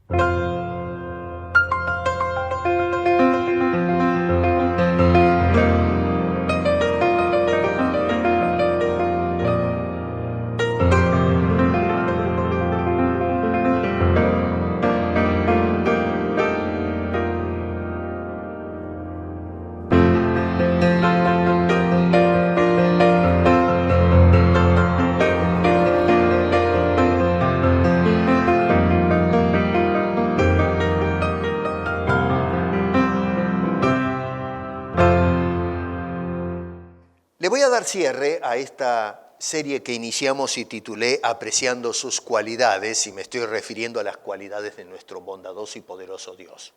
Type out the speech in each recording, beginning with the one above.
Le voy a dar cierre a esta serie que iniciamos y titulé Apreciando sus cualidades, y me estoy refiriendo a las cualidades de nuestro bondadoso y poderoso Dios.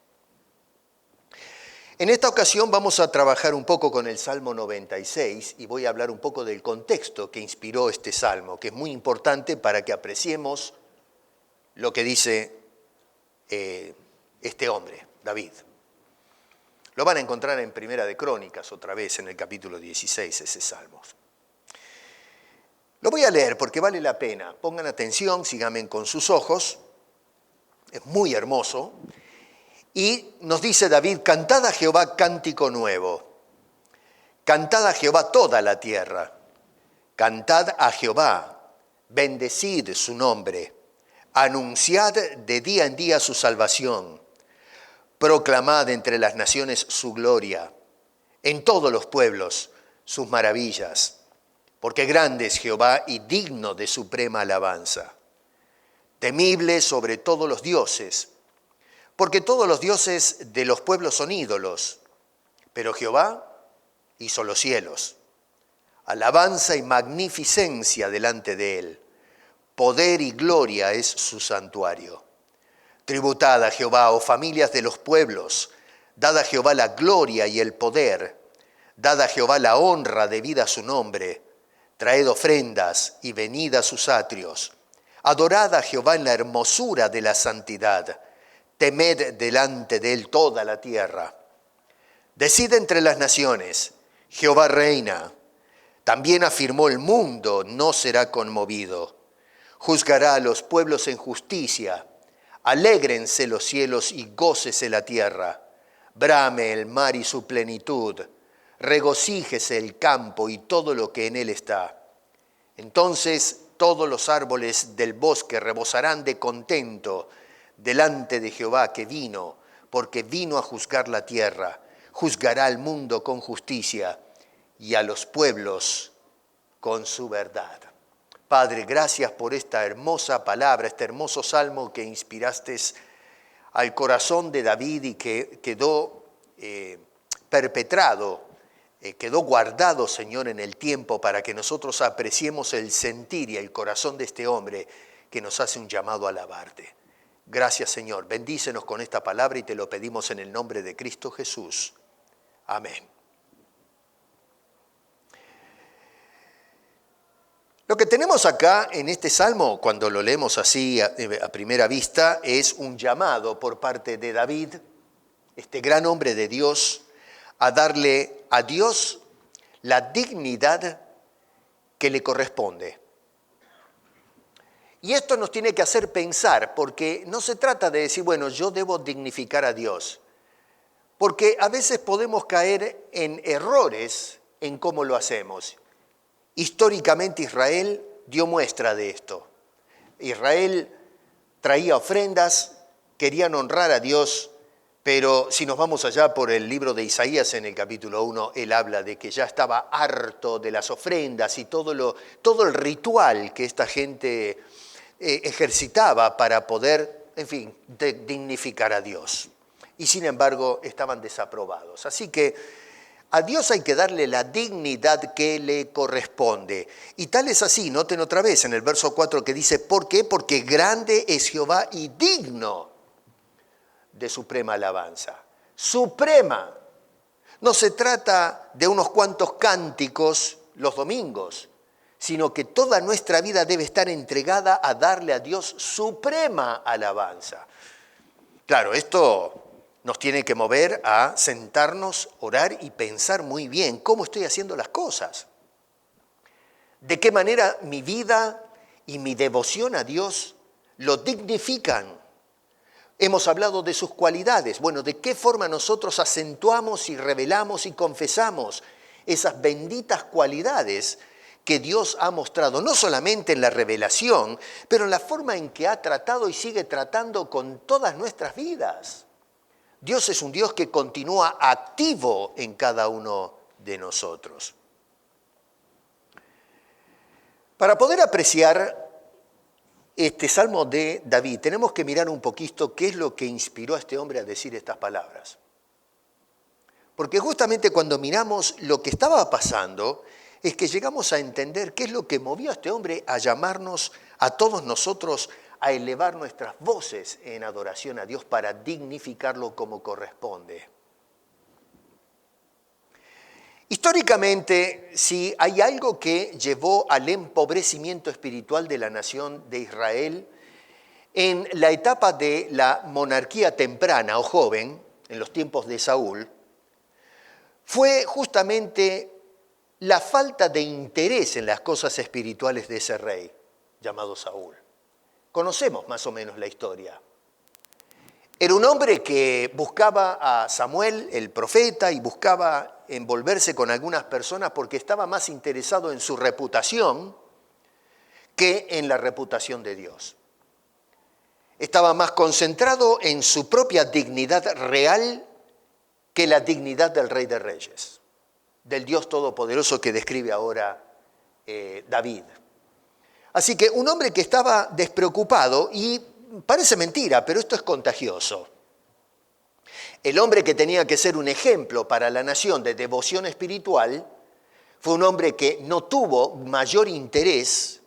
En esta ocasión vamos a trabajar un poco con el Salmo 96 y voy a hablar un poco del contexto que inspiró este salmo, que es muy importante para que apreciemos lo que dice este hombre, David. Lo van a encontrar en Primera de Crónicas, otra vez, en el capítulo 16, ese salmo. Lo voy a leer porque vale la pena. Pongan atención, síganme con sus ojos. Es muy hermoso. Y nos dice David, cantad a Jehová cántico nuevo. Cantad a Jehová toda la tierra. Cantad a Jehová, bendecid su nombre. Anunciad de día en día su salvación. Proclamad entre las naciones su gloria, en todos los pueblos sus maravillas, porque grande es Jehová y digno de suprema alabanza. Temible sobre todos los dioses, porque todos los dioses de los pueblos son ídolos, pero Jehová hizo los cielos. Alabanza y magnificencia delante de él, poder y gloria es su santuario. Tributad a Jehová, oh familias de los pueblos, dad a Jehová la gloria y el poder, dad a Jehová la honra debida a su nombre, traed ofrendas y venid a sus atrios, adorad a Jehová en la hermosura de la santidad, temed delante de él toda la tierra. Decid entre las naciones, Jehová reina, también afirmó el mundo, no será conmovido, juzgará a los pueblos en justicia. Alégrense los cielos y gócese la tierra, brame el mar y su plenitud, regocíjese el campo y todo lo que en él está. Entonces todos los árboles del bosque rebosarán de contento delante de Jehová que vino, porque vino a juzgar la tierra, juzgará al mundo con justicia y a los pueblos con su verdad. Padre, gracias por esta hermosa palabra, este hermoso salmo que inspiraste al corazón de David y que quedó perpetrado, quedó guardado, Señor, en el tiempo para que nosotros apreciemos el sentir y el corazón de este hombre que nos hace un llamado a alabarte. Gracias, Señor. Bendícenos con esta palabra y te lo pedimos en el nombre de Cristo Jesús. Amén. Lo que tenemos acá en este salmo, cuando lo leemos así a primera vista, es un llamado por parte de David, este gran hombre de Dios, a darle a Dios la dignidad que le corresponde. Y esto nos tiene que hacer pensar, porque no se trata de decir, bueno, yo debo dignificar a Dios, porque a veces podemos caer en errores en cómo lo hacemos. Históricamente Israel dio muestra de esto. Israel traía ofrendas, querían honrar a Dios, pero si nos vamos allá por el libro de Isaías en el capítulo 1, él habla de que ya estaba harto de las ofrendas y todo el ritual que esta gente ejercitaba para poder, en fin, dignificar a Dios. Y sin embargo estaban desaprobados. Así que a Dios hay que darle la dignidad que le corresponde. Y tal es así, noten otra vez en el verso 4 que dice, ¿por qué? Porque grande es Jehová y digno de suprema alabanza. Suprema. No se trata de unos cuantos cánticos los domingos, sino que toda nuestra vida debe estar entregada a darle a Dios suprema alabanza. Claro, esto nos tiene que mover a sentarnos, orar y pensar muy bien cómo estoy haciendo las cosas. De qué manera mi vida y mi devoción a Dios lo dignifican, Hemos hablado de sus cualidades. Bueno, ¿de qué forma nosotros acentuamos y revelamos y confesamos esas benditas cualidades que Dios ha mostrado, no solamente en la revelación, pero en la forma en que ha tratado y sigue tratando con todas nuestras vidas? Dios es un Dios que continúa activo en cada uno de nosotros. Para poder apreciar este Salmo de David, tenemos que mirar un poquito qué es lo que inspiró a este hombre a decir estas palabras. Porque justamente cuando miramos lo que estaba pasando, es que llegamos a entender qué es lo que movió a este hombre a llamarnos a todos nosotros a elevar nuestras voces en adoración a Dios para dignificarlo como corresponde. Históricamente, si hay algo que llevó al empobrecimiento espiritual de la nación de Israel, en la etapa de la monarquía temprana o joven, en los tiempos de Saúl, fue justamente la falta de interés en las cosas espirituales de ese rey, llamado Saúl. Conocemos más o menos la historia. Era un hombre que buscaba a Samuel, el profeta, y buscaba envolverse con algunas personas porque estaba más interesado en su reputación que en la reputación de Dios. Estaba más concentrado en su propia dignidad real que la dignidad del Rey de Reyes, del Dios Todopoderoso que describe ahora David. Así que un hombre que estaba despreocupado, y parece mentira, pero esto es contagioso. El hombre que tenía que ser un ejemplo para la nación de devoción espiritual fue un hombre que no tuvo mayor interés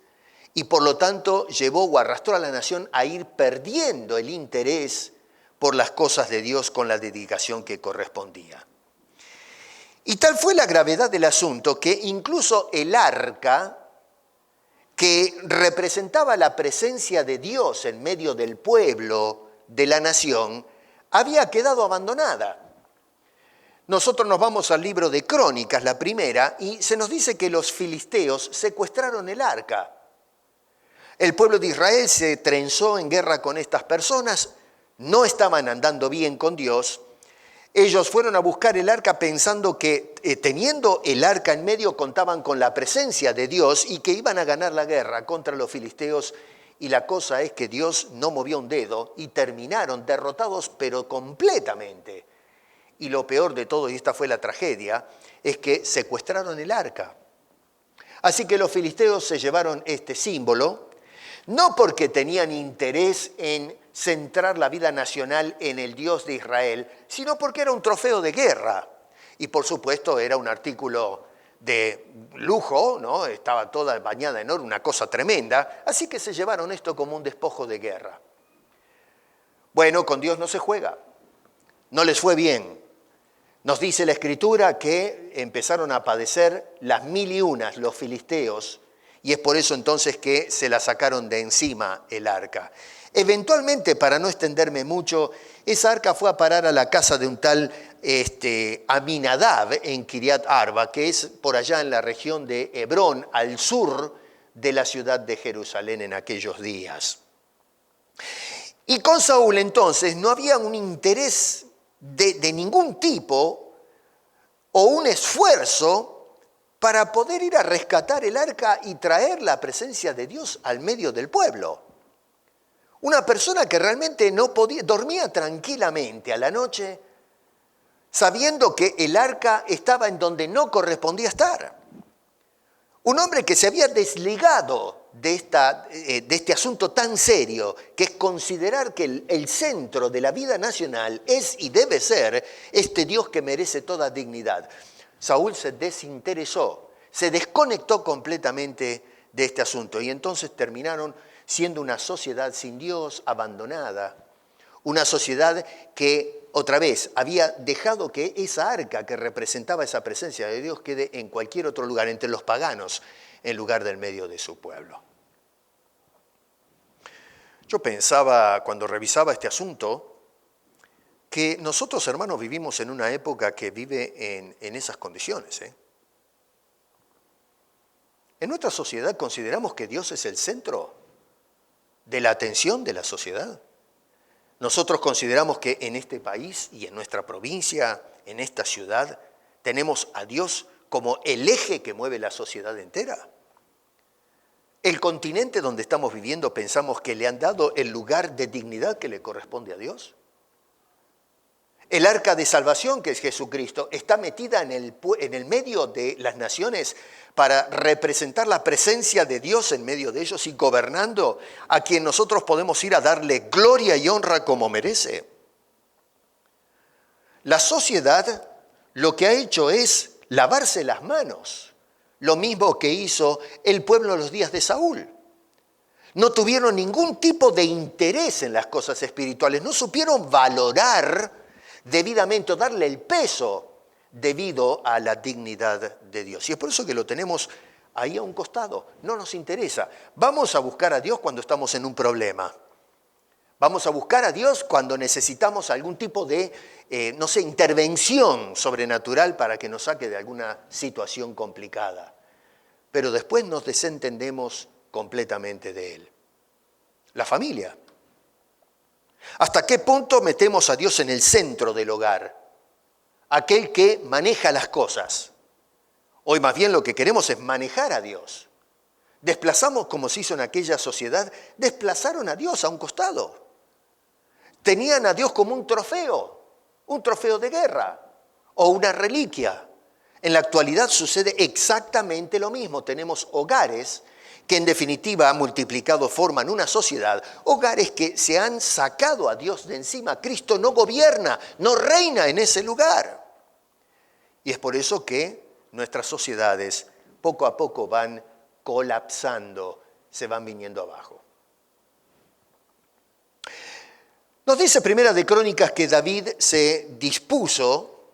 y por lo tanto llevó o arrastró a la nación a ir perdiendo el interés por las cosas de Dios con la dedicación que correspondía. Y tal fue la gravedad del asunto que incluso el arca, que representaba la presencia de Dios en medio del pueblo de la nación, había quedado abandonada. Nosotros nos vamos al libro de Crónicas, la primera, y se nos dice que los filisteos secuestraron el arca. El pueblo de Israel se trenzó en guerra con estas personas, no estaban andando bien con Dios. Ellos fueron a buscar el arca pensando que teniendo el arca en medio contaban con la presencia de Dios y que iban a ganar la guerra contra los filisteos. Y la cosa es que Dios no movió un dedo y terminaron derrotados pero completamente. Y lo peor de todo, y esta fue la tragedia, es que secuestraron el arca. Así que los filisteos se llevaron este símbolo, no porque tenían interés en centrar la vida nacional en el Dios de Israel, sino porque era un trofeo de guerra. Y por supuesto era un artículo de lujo, ¿no? Estaba toda bañada en oro, una cosa tremenda. Así que se llevaron esto como un despojo de guerra. Bueno, con Dios no se juega. No les fue bien. Nos dice la Escritura que empezaron a padecer las 1001 los filisteos, y es por eso entonces que se la sacaron de encima el arca. Eventualmente, para no extenderme mucho, esa arca fue a parar a la casa de un tal Aminadab en Kiriat Arba, que es por allá en la región de Hebrón, al sur de la ciudad de Jerusalén en aquellos días. Y con Saúl entonces no había un interés de ningún tipo o un esfuerzo para poder ir a rescatar el arca y traer la presencia de Dios al medio del pueblo. Una persona que realmente no podía, dormía tranquilamente a la noche, sabiendo que el arca estaba en donde no correspondía estar. Un hombre que se había desligado de este asunto tan serio, que es considerar que el centro de la vida nacional es y debe ser este Dios que merece toda dignidad. Saúl se desinteresó, se desconectó completamente de este asunto y entonces terminaron siendo una sociedad sin Dios, abandonada, una sociedad que otra vez había dejado que esa arca que representaba esa presencia de Dios quede en cualquier otro lugar, entre los paganos, en lugar del medio de su pueblo. Yo pensaba cuando revisaba este asunto que nosotros, hermanos, vivimos en una época que vive en esas condiciones. En nuestra sociedad consideramos que Dios es el centro de la atención de la sociedad. Nosotros consideramos que en este país y en nuestra provincia, en esta ciudad, tenemos a Dios como el eje que mueve la sociedad entera. El continente donde estamos viviendo pensamos que le han dado el lugar de dignidad que le corresponde a Dios. El arca de salvación, que es Jesucristo, está metida en el medio de las naciones para representar la presencia de Dios en medio de ellos y gobernando a quien nosotros podemos ir a darle gloria y honra como merece. La sociedad lo que ha hecho es lavarse las manos, lo mismo que hizo el pueblo en los días de Saúl. No tuvieron ningún tipo de interés en las cosas espirituales, no supieron valorar debidamente, darle el peso debido a la dignidad de Dios. Y es por eso que lo tenemos ahí a un costado. No nos interesa. Vamos a buscar a Dios cuando estamos en un problema. Vamos a buscar a Dios cuando necesitamos algún tipo de, intervención sobrenatural para que nos saque de alguna situación complicada. Pero después nos desentendemos completamente de Él. La familia. ¿Hasta qué punto metemos a Dios en el centro del hogar? Aquel que maneja las cosas. Hoy más bien lo que queremos es manejar a Dios. Desplazamos, como se hizo en aquella sociedad, desplazaron a Dios a un costado. Tenían a Dios como un trofeo de guerra o una reliquia. En la actualidad sucede exactamente lo mismo. Tenemos hogares que en definitiva multiplicado forman una sociedad, hogares que se han sacado a Dios de encima. Cristo no gobierna, no reina en ese lugar. Y es por eso que nuestras sociedades poco a poco van colapsando, se van viniendo abajo. Nos dice Primera de Crónicas que David se dispuso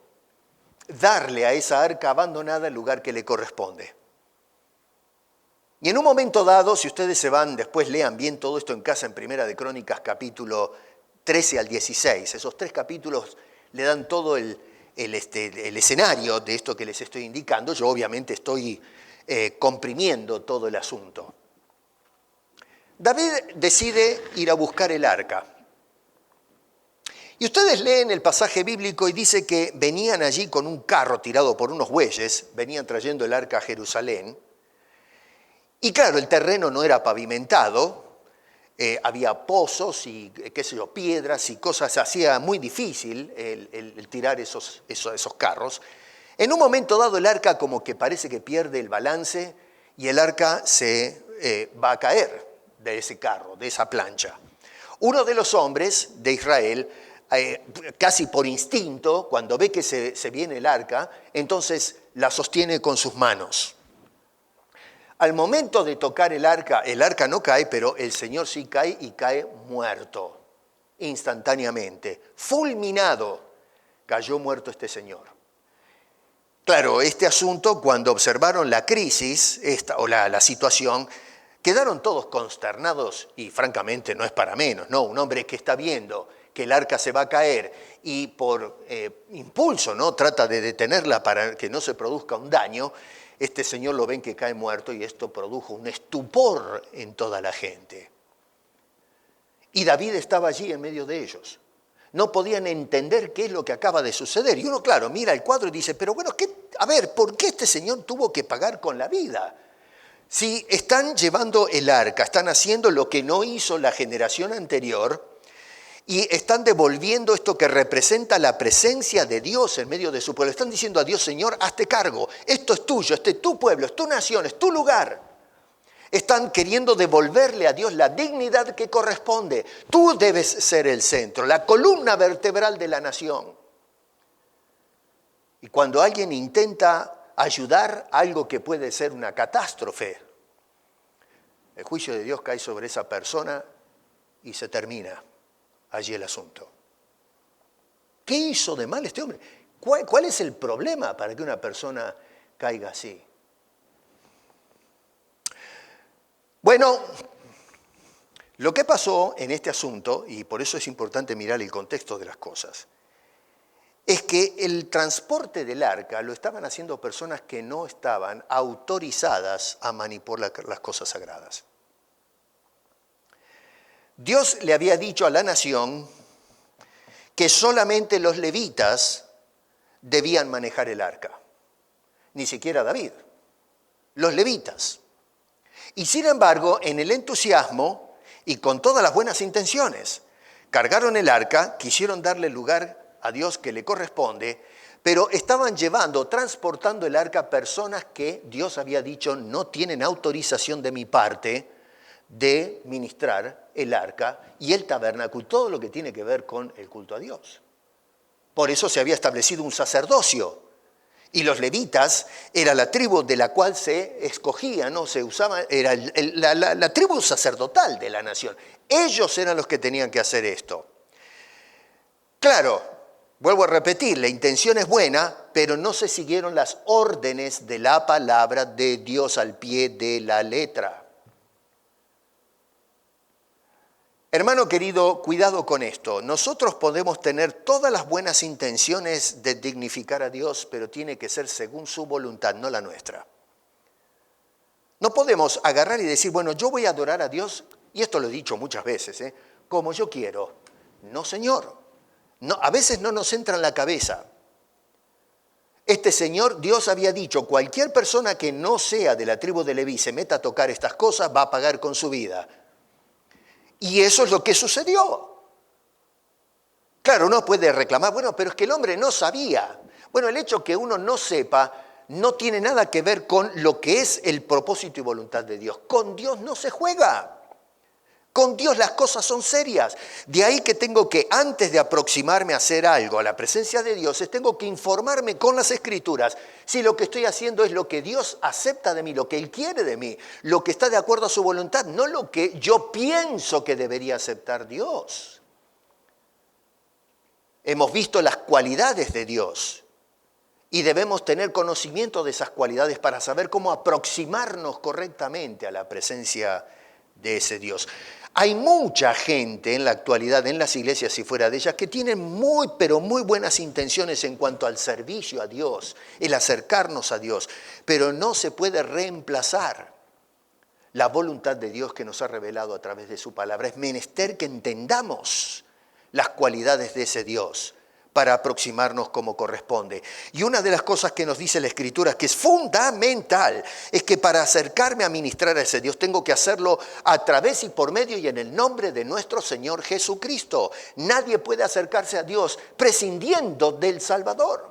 darle a esa arca abandonada el lugar que le corresponde. Y en un momento dado, si ustedes se van, después lean bien todo esto en casa en Primera de Crónicas, capítulo 13 al 16. Esos 3 capítulos le dan todo el escenario de esto que les estoy indicando. Yo obviamente estoy comprimiendo todo el asunto. David decide ir a buscar el arca. Y ustedes leen el pasaje bíblico y dice que venían allí con un carro tirado por unos bueyes, venían trayendo el arca a Jerusalén. Y claro, el terreno no era pavimentado, había pozos y piedras y cosas, hacía muy difícil el tirar esos carros. En un momento dado el arca como que parece que pierde el balance y el arca se va a caer de ese carro, de esa plancha. Uno de los hombres de Israel, casi por instinto, cuando ve que se viene el arca, entonces la sostiene con sus manos. Al momento de tocar el arca no cae, pero el Señor sí cae y cae muerto, instantáneamente, fulminado, cayó muerto este Señor. Claro, este asunto, cuando observaron la crisis, la situación, quedaron todos consternados y francamente no es para menos, ¿no? Un hombre que está viendo que el arca se va a caer y por impulso, ¿no?, trata de detenerla para que no se produzca un daño. Este señor lo ven que cae muerto y esto produjo un estupor en toda la gente. Y David estaba allí en medio de ellos. No podían entender qué es lo que acaba de suceder. Y uno, claro, mira el cuadro y dice, pero bueno, ¿por qué este señor tuvo que pagar con la vida? Si están llevando el arca, están haciendo lo que no hizo la generación anterior, y están devolviendo esto que representa la presencia de Dios en medio de su pueblo. Están diciendo a Dios, Señor, hazte cargo. Esto es tuyo, este es tu pueblo, es tu nación, es tu lugar. Están queriendo devolverle a Dios la dignidad que corresponde. Tú debes ser el centro, la columna vertebral de la nación. Y cuando alguien intenta ayudar a algo que puede ser una catástrofe, el juicio de Dios cae sobre esa persona y se termina allí el asunto. ¿Qué hizo de mal este hombre? ¿Cuál es el problema para que una persona caiga así? Bueno, lo que pasó en este asunto, y por eso es importante mirar el contexto de las cosas, es que el transporte del arca lo estaban haciendo personas que no estaban autorizadas a manipular las cosas sagradas. Dios le había dicho a la nación que solamente los levitas debían manejar el arca. Ni siquiera David, los levitas. Y sin embargo, en el entusiasmo y con todas las buenas intenciones, cargaron el arca, quisieron darle el lugar a Dios que le corresponde, pero estaban transportando el arca personas que Dios había dicho no tienen autorización de mi parte de ministrar el arca y el tabernáculo, todo lo que tiene que ver con el culto a Dios. Por eso se había establecido un sacerdocio. Y los levitas era la tribu de la cual se escogía, ¿no? Se usaba, era la tribu sacerdotal de la nación. Ellos eran los que tenían que hacer esto. Claro, vuelvo a repetir, la intención es buena, pero no se siguieron las órdenes de la palabra de Dios al pie de la letra. Hermano querido, cuidado con esto. Nosotros podemos tener todas las buenas intenciones de dignificar a Dios, pero tiene que ser según su voluntad, no la nuestra. No podemos agarrar y decir, bueno, yo voy a adorar a Dios, y esto lo he dicho muchas veces, como yo quiero. No, Señor. No, a veces no nos entra en la cabeza. Este Señor, Dios había dicho, cualquier persona que no sea de la tribu de Leví se meta a tocar estas cosas, va a pagar con su vida. Y eso es lo que sucedió. Claro, uno puede reclamar, bueno, pero es que el hombre no sabía. Bueno, el hecho que uno no sepa no tiene nada que ver con lo que es el propósito y voluntad de Dios. Con Dios no se juega. Con Dios las cosas son serias. De ahí que tengo que, antes de aproximarme a hacer algo a la presencia de Dios, tengo que informarme con las Escrituras si lo que estoy haciendo es lo que Dios acepta de mí, lo que Él quiere de mí, lo que está de acuerdo a su voluntad, no lo que yo pienso que debería aceptar Dios. Hemos visto las cualidades de Dios y debemos tener conocimiento de esas cualidades para saber cómo aproximarnos correctamente a la presencia de ese Dios. Hay mucha gente en la actualidad, en las iglesias y fuera de ellas, que tienen muy, pero muy buenas intenciones en cuanto al servicio a Dios, el acercarnos a Dios, pero no se puede reemplazar la voluntad de Dios que nos ha revelado a través de su palabra. Es menester que entendamos las cualidades de ese Dios para aproximarnos como corresponde. Y una de las cosas que nos dice la Escritura, que es fundamental, es que para acercarme a ministrar a ese Dios tengo que hacerlo a través y por medio y en el nombre de nuestro Señor Jesucristo. Nadie puede acercarse a Dios prescindiendo del Salvador.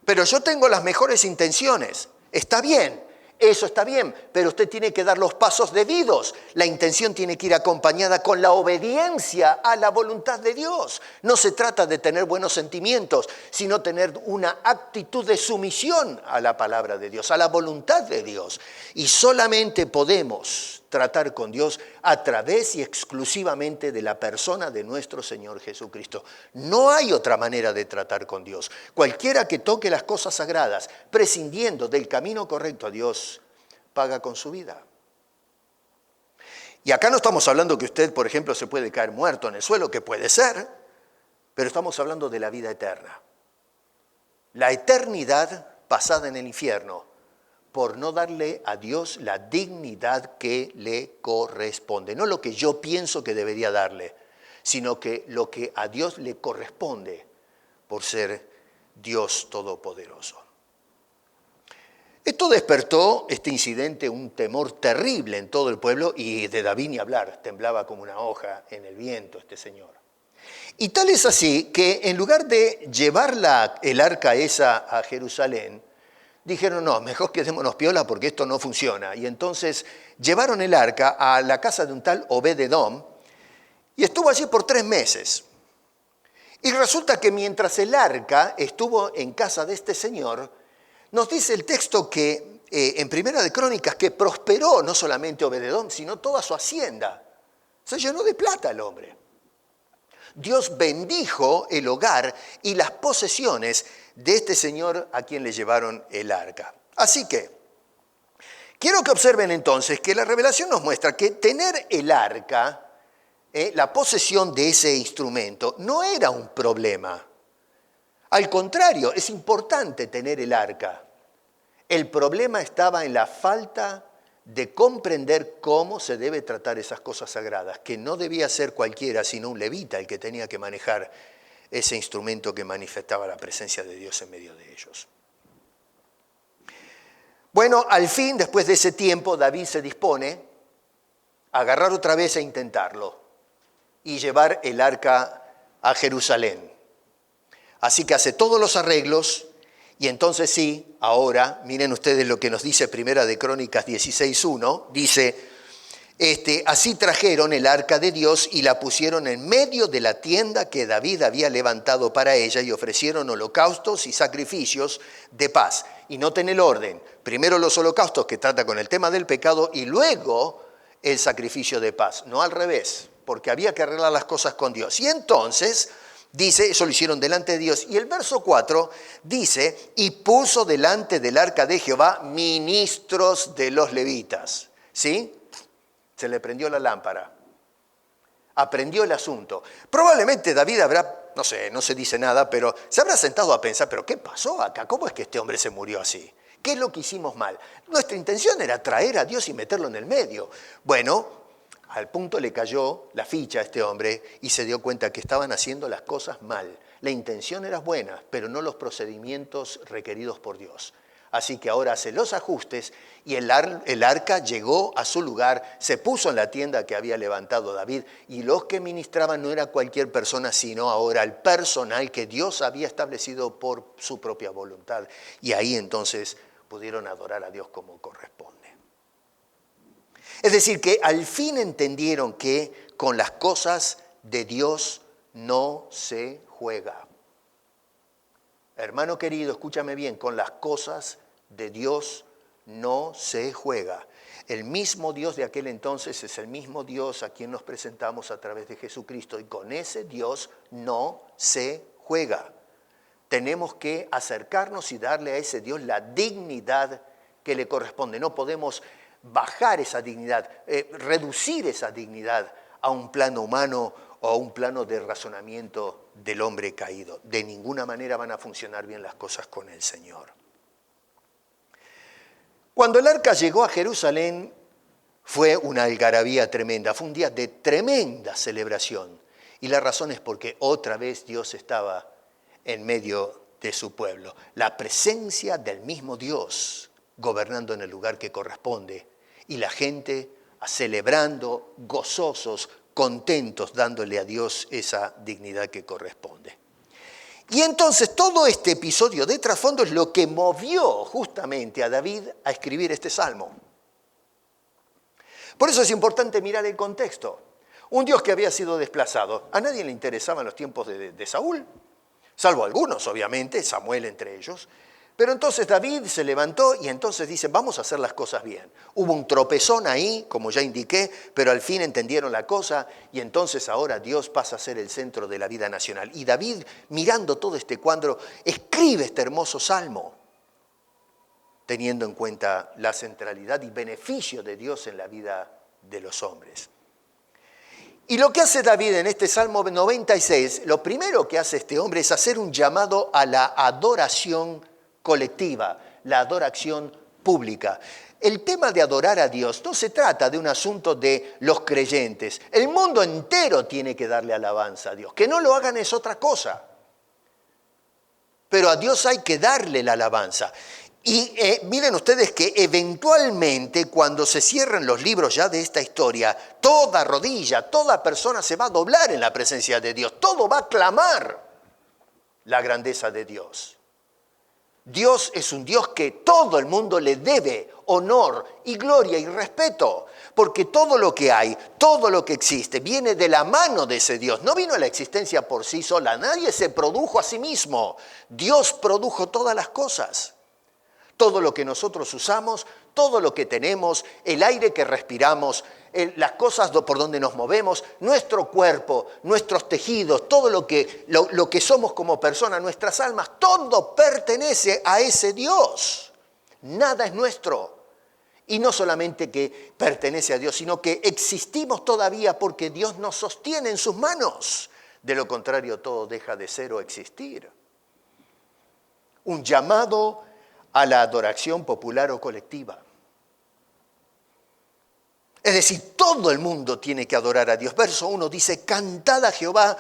Pero yo tengo las mejores intenciones, está bien. Eso está bien, pero usted tiene que dar los pasos debidos. La intención tiene que ir acompañada con la obediencia a la voluntad de Dios. No se trata de tener buenos sentimientos, sino tener una actitud de sumisión a la palabra de Dios, a la voluntad de Dios. Y solamente podemos tratar con Dios a través y exclusivamente de la persona de nuestro Señor Jesucristo. No hay otra manera de tratar con Dios. Cualquiera que toque las cosas sagradas, prescindiendo del camino correcto a Dios, paga con su vida. Y acá no estamos hablando que usted, por ejemplo, se puede caer muerto en el suelo, que puede ser, pero estamos hablando de la vida eterna. La eternidad pasada en el infierno, por no darle a Dios la dignidad que le corresponde. No lo que yo pienso que debería darle, sino que lo que a Dios le corresponde por ser Dios Todopoderoso. Esto despertó, este incidente, un temor terrible en todo el pueblo, y de David ni hablar, temblaba como una hoja en el viento este señor. Y tal es así que en lugar de llevar el arca esa a Jerusalén, dijeron, no, mejor quedémonos piola porque esto no funciona. Y entonces llevaron el arca a la casa de un tal Obed-Edom y estuvo allí por 3 meses. Y resulta que mientras el arca estuvo en casa de este señor, nos dice el texto que en Primera de Crónicas que prosperó no solamente Obed-Edom, sino toda su hacienda. Se llenó de plata el hombre. Dios bendijo el hogar y las posesiones de este señor a quien le llevaron el arca. Así que, quiero que observen entonces que la revelación nos muestra que tener el arca, la posesión de ese instrumento, no era un problema. Al contrario, es importante tener el arca. El problema estaba en la falta de comprender cómo se debe tratar esas cosas sagradas, que no debía ser cualquiera, sino un levita el que tenía que manejar ese instrumento que manifestaba la presencia de Dios en medio de ellos. Bueno, al fin, después de ese tiempo, David se dispone a agarrar otra vez e intentarlo y llevar el arca a Jerusalén. Así que hace todos los arreglos y entonces sí, ahora, miren ustedes lo que nos dice Primera de Crónicas 16:1, dice, así trajeron el arca de Dios y la pusieron en medio de la tienda que David había levantado para ella y ofrecieron holocaustos y sacrificios de paz. Y noten el orden, primero los holocaustos que trata con el tema del pecado y luego el sacrificio de paz, no al revés, porque había que arreglar las cosas con Dios. Y entonces, dice, eso lo hicieron delante de Dios. Y el verso 4 dice, y puso delante del arca de Jehová ministros de los levitas. ¿Sí? Se le prendió la lámpara. Aprendió el asunto. Probablemente David habrá, no sé, no se dice nada, pero se habrá sentado a pensar, ¿pero qué pasó acá? ¿Cómo es que este hombre se murió así? ¿Qué es lo que hicimos mal? Nuestra intención era traer a Dios y meterlo en el medio. Bueno, al punto le cayó la ficha a este hombre y se dio cuenta que estaban haciendo las cosas mal. La intención era buena, pero no los procedimientos requeridos por Dios. Así que ahora hace los ajustes y el arca llegó a su lugar, se puso en la tienda que había levantado David y los que ministraban no era cualquier persona, sino ahora el personal que Dios había establecido por su propia voluntad. Y ahí entonces pudieron adorar a Dios como corresponde. Es decir, que al fin entendieron que con las cosas de Dios no se juega. Hermano querido, escúchame bien, con las cosas de Dios no se juega. El mismo Dios de aquel entonces es el mismo Dios a quien nos presentamos a través de Jesucristo y con ese Dios no se juega. Tenemos que acercarnos y darle a ese Dios la dignidad que le corresponde. No podemos bajar esa dignidad, reducir esa dignidad a un plano humano o a un plano de razonamiento del hombre caído. De ninguna manera van a funcionar bien las cosas con el Señor. Cuando el arca llegó a Jerusalén, fue una algarabía tremenda, fue un día de tremenda celebración. Y la razón es porque otra vez Dios estaba en medio de su pueblo. La presencia del mismo Dios gobernando en el lugar que corresponde y la gente celebrando, gozosos, contentos, dándole a Dios esa dignidad que corresponde. Y entonces todo este episodio de trasfondo es lo que movió justamente a David a escribir este salmo. Por eso es importante mirar el contexto. Un Dios que había sido desplazado. A nadie le interesaban los tiempos de Saúl, salvo algunos, obviamente, Samuel entre ellos. Pero entonces David se levantó y entonces dice, vamos a hacer las cosas bien. Hubo un tropezón ahí, como ya indiqué, pero al fin entendieron la cosa y entonces ahora Dios pasa a ser el centro de la vida nacional. Y David, mirando todo este cuadro, escribe este hermoso salmo, teniendo en cuenta la centralidad y beneficio de Dios en la vida de los hombres. Y lo que hace David en este Salmo 96, lo primero que hace este hombre es hacer un llamado a la adoración colectiva, la adoración pública. El tema de adorar a Dios no se trata de un asunto de los creyentes. El mundo entero tiene que darle alabanza a Dios. Que no lo hagan es otra cosa. Pero a Dios hay que darle la alabanza. Y miren ustedes que eventualmente cuando se cierren los libros ya de esta historia, toda rodilla, toda persona se va a doblar en la presencia de Dios. Todo va a clamar la grandeza de Dios. Dios es un Dios que todo el mundo le debe honor y gloria y respeto, porque todo lo que hay, todo lo que existe, viene de la mano de ese Dios. No vino a la existencia por sí sola, nadie se produjo a sí mismo. Dios produjo todas las cosas. Todo lo que nosotros usamos, todo lo que tenemos, el aire que respiramos, las cosas por donde nos movemos, nuestro cuerpo, nuestros tejidos, todo lo que somos como personas, nuestras almas, todo pertenece a ese Dios. Nada es nuestro. Y no solamente que pertenece a Dios, sino que existimos todavía porque Dios nos sostiene en sus manos. De lo contrario, todo deja de ser o existir. Un llamado a la adoración popular o colectiva. Es decir, todo el mundo tiene que adorar a Dios. Verso 1 dice, cantad a Jehová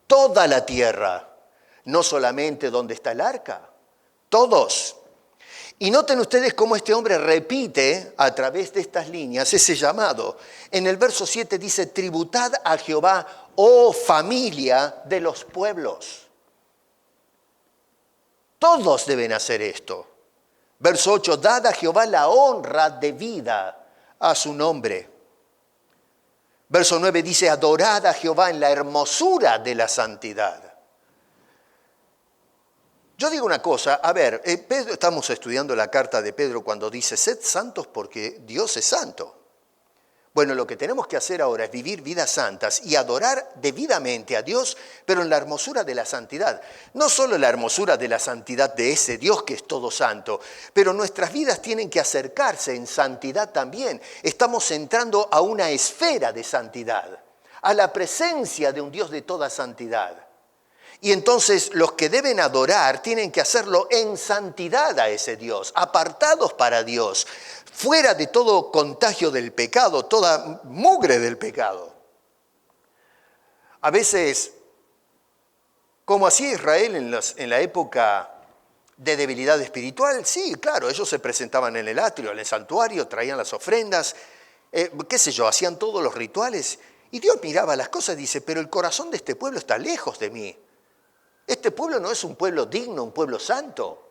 toda la tierra, no solamente donde está el arca, todos. Y noten ustedes cómo este hombre repite a través de estas líneas ese llamado. En el verso 7 dice, tributad a Jehová, oh familia de los pueblos. Todos deben hacer esto. Verso 8, dad a Jehová la honra debida a su nombre. Verso 9 dice, adorad a Jehová en la hermosura de la santidad. Yo digo una cosa, a ver, Pedro, estamos estudiando la carta de Pedro cuando dice, sed santos porque Dios es santo. Bueno, lo que tenemos que hacer ahora es vivir vidas santas y adorar debidamente a Dios, pero en la hermosura de la santidad. No solo la hermosura de la santidad de ese Dios que es todo santo, pero nuestras vidas tienen que acercarse en santidad también. Estamos entrando a una esfera de santidad, a la presencia de un Dios de toda santidad. Y entonces los que deben adorar tienen que hacerlo en santidad a ese Dios, apartados para Dios, fuera de todo contagio del pecado, toda mugre del pecado. A veces, como hacía Israel en la época de debilidad espiritual, sí, claro, ellos se presentaban en el atrio, en el santuario, traían las ofrendas, hacían todos los rituales. Y Dios miraba las cosas y dice, pero el corazón de este pueblo está lejos de mí. Este pueblo no es un pueblo digno, un pueblo santo.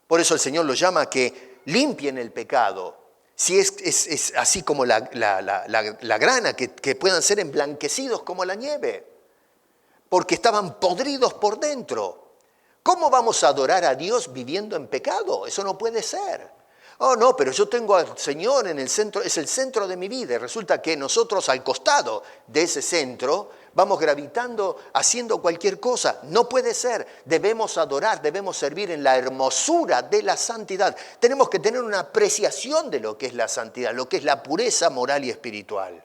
Por eso el Señor los llama a que limpien el pecado. Si es así como la grana, que puedan ser emblanquecidos como la nieve. Porque estaban podridos por dentro. ¿Cómo vamos a adorar a Dios viviendo en pecado? Eso no puede ser. Oh, no, pero yo tengo al Señor en el centro, es el centro de mi vida. Y resulta que nosotros al costado de ese centro vamos gravitando, haciendo cualquier cosa. No puede ser. Debemos adorar, debemos servir en la hermosura de la santidad. Tenemos que tener una apreciación de lo que es la santidad, lo que es la pureza moral y espiritual.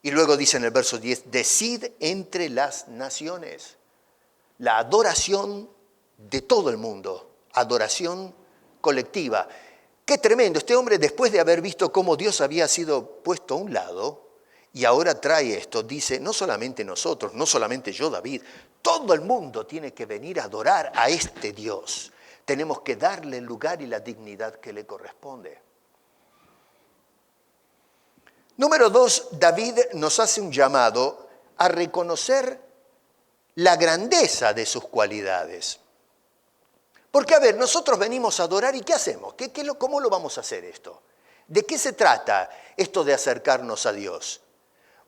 Y luego dice en el verso 10, decid entre las naciones. La adoración de todo el mundo, adoración colectiva. Qué tremendo, este hombre después de haber visto cómo Dios había sido puesto a un lado, y ahora trae esto, dice, no solamente nosotros, no solamente yo, David, todo el mundo tiene que venir a adorar a este Dios. Tenemos que darle el lugar y la dignidad que le corresponde. Número 2, David nos hace un llamado a reconocer la grandeza de sus cualidades. Porque, a ver, nosotros venimos a adorar y ¿qué hacemos? ¿Cómo lo vamos a hacer esto? ¿De qué se trata esto de acercarnos a Dios?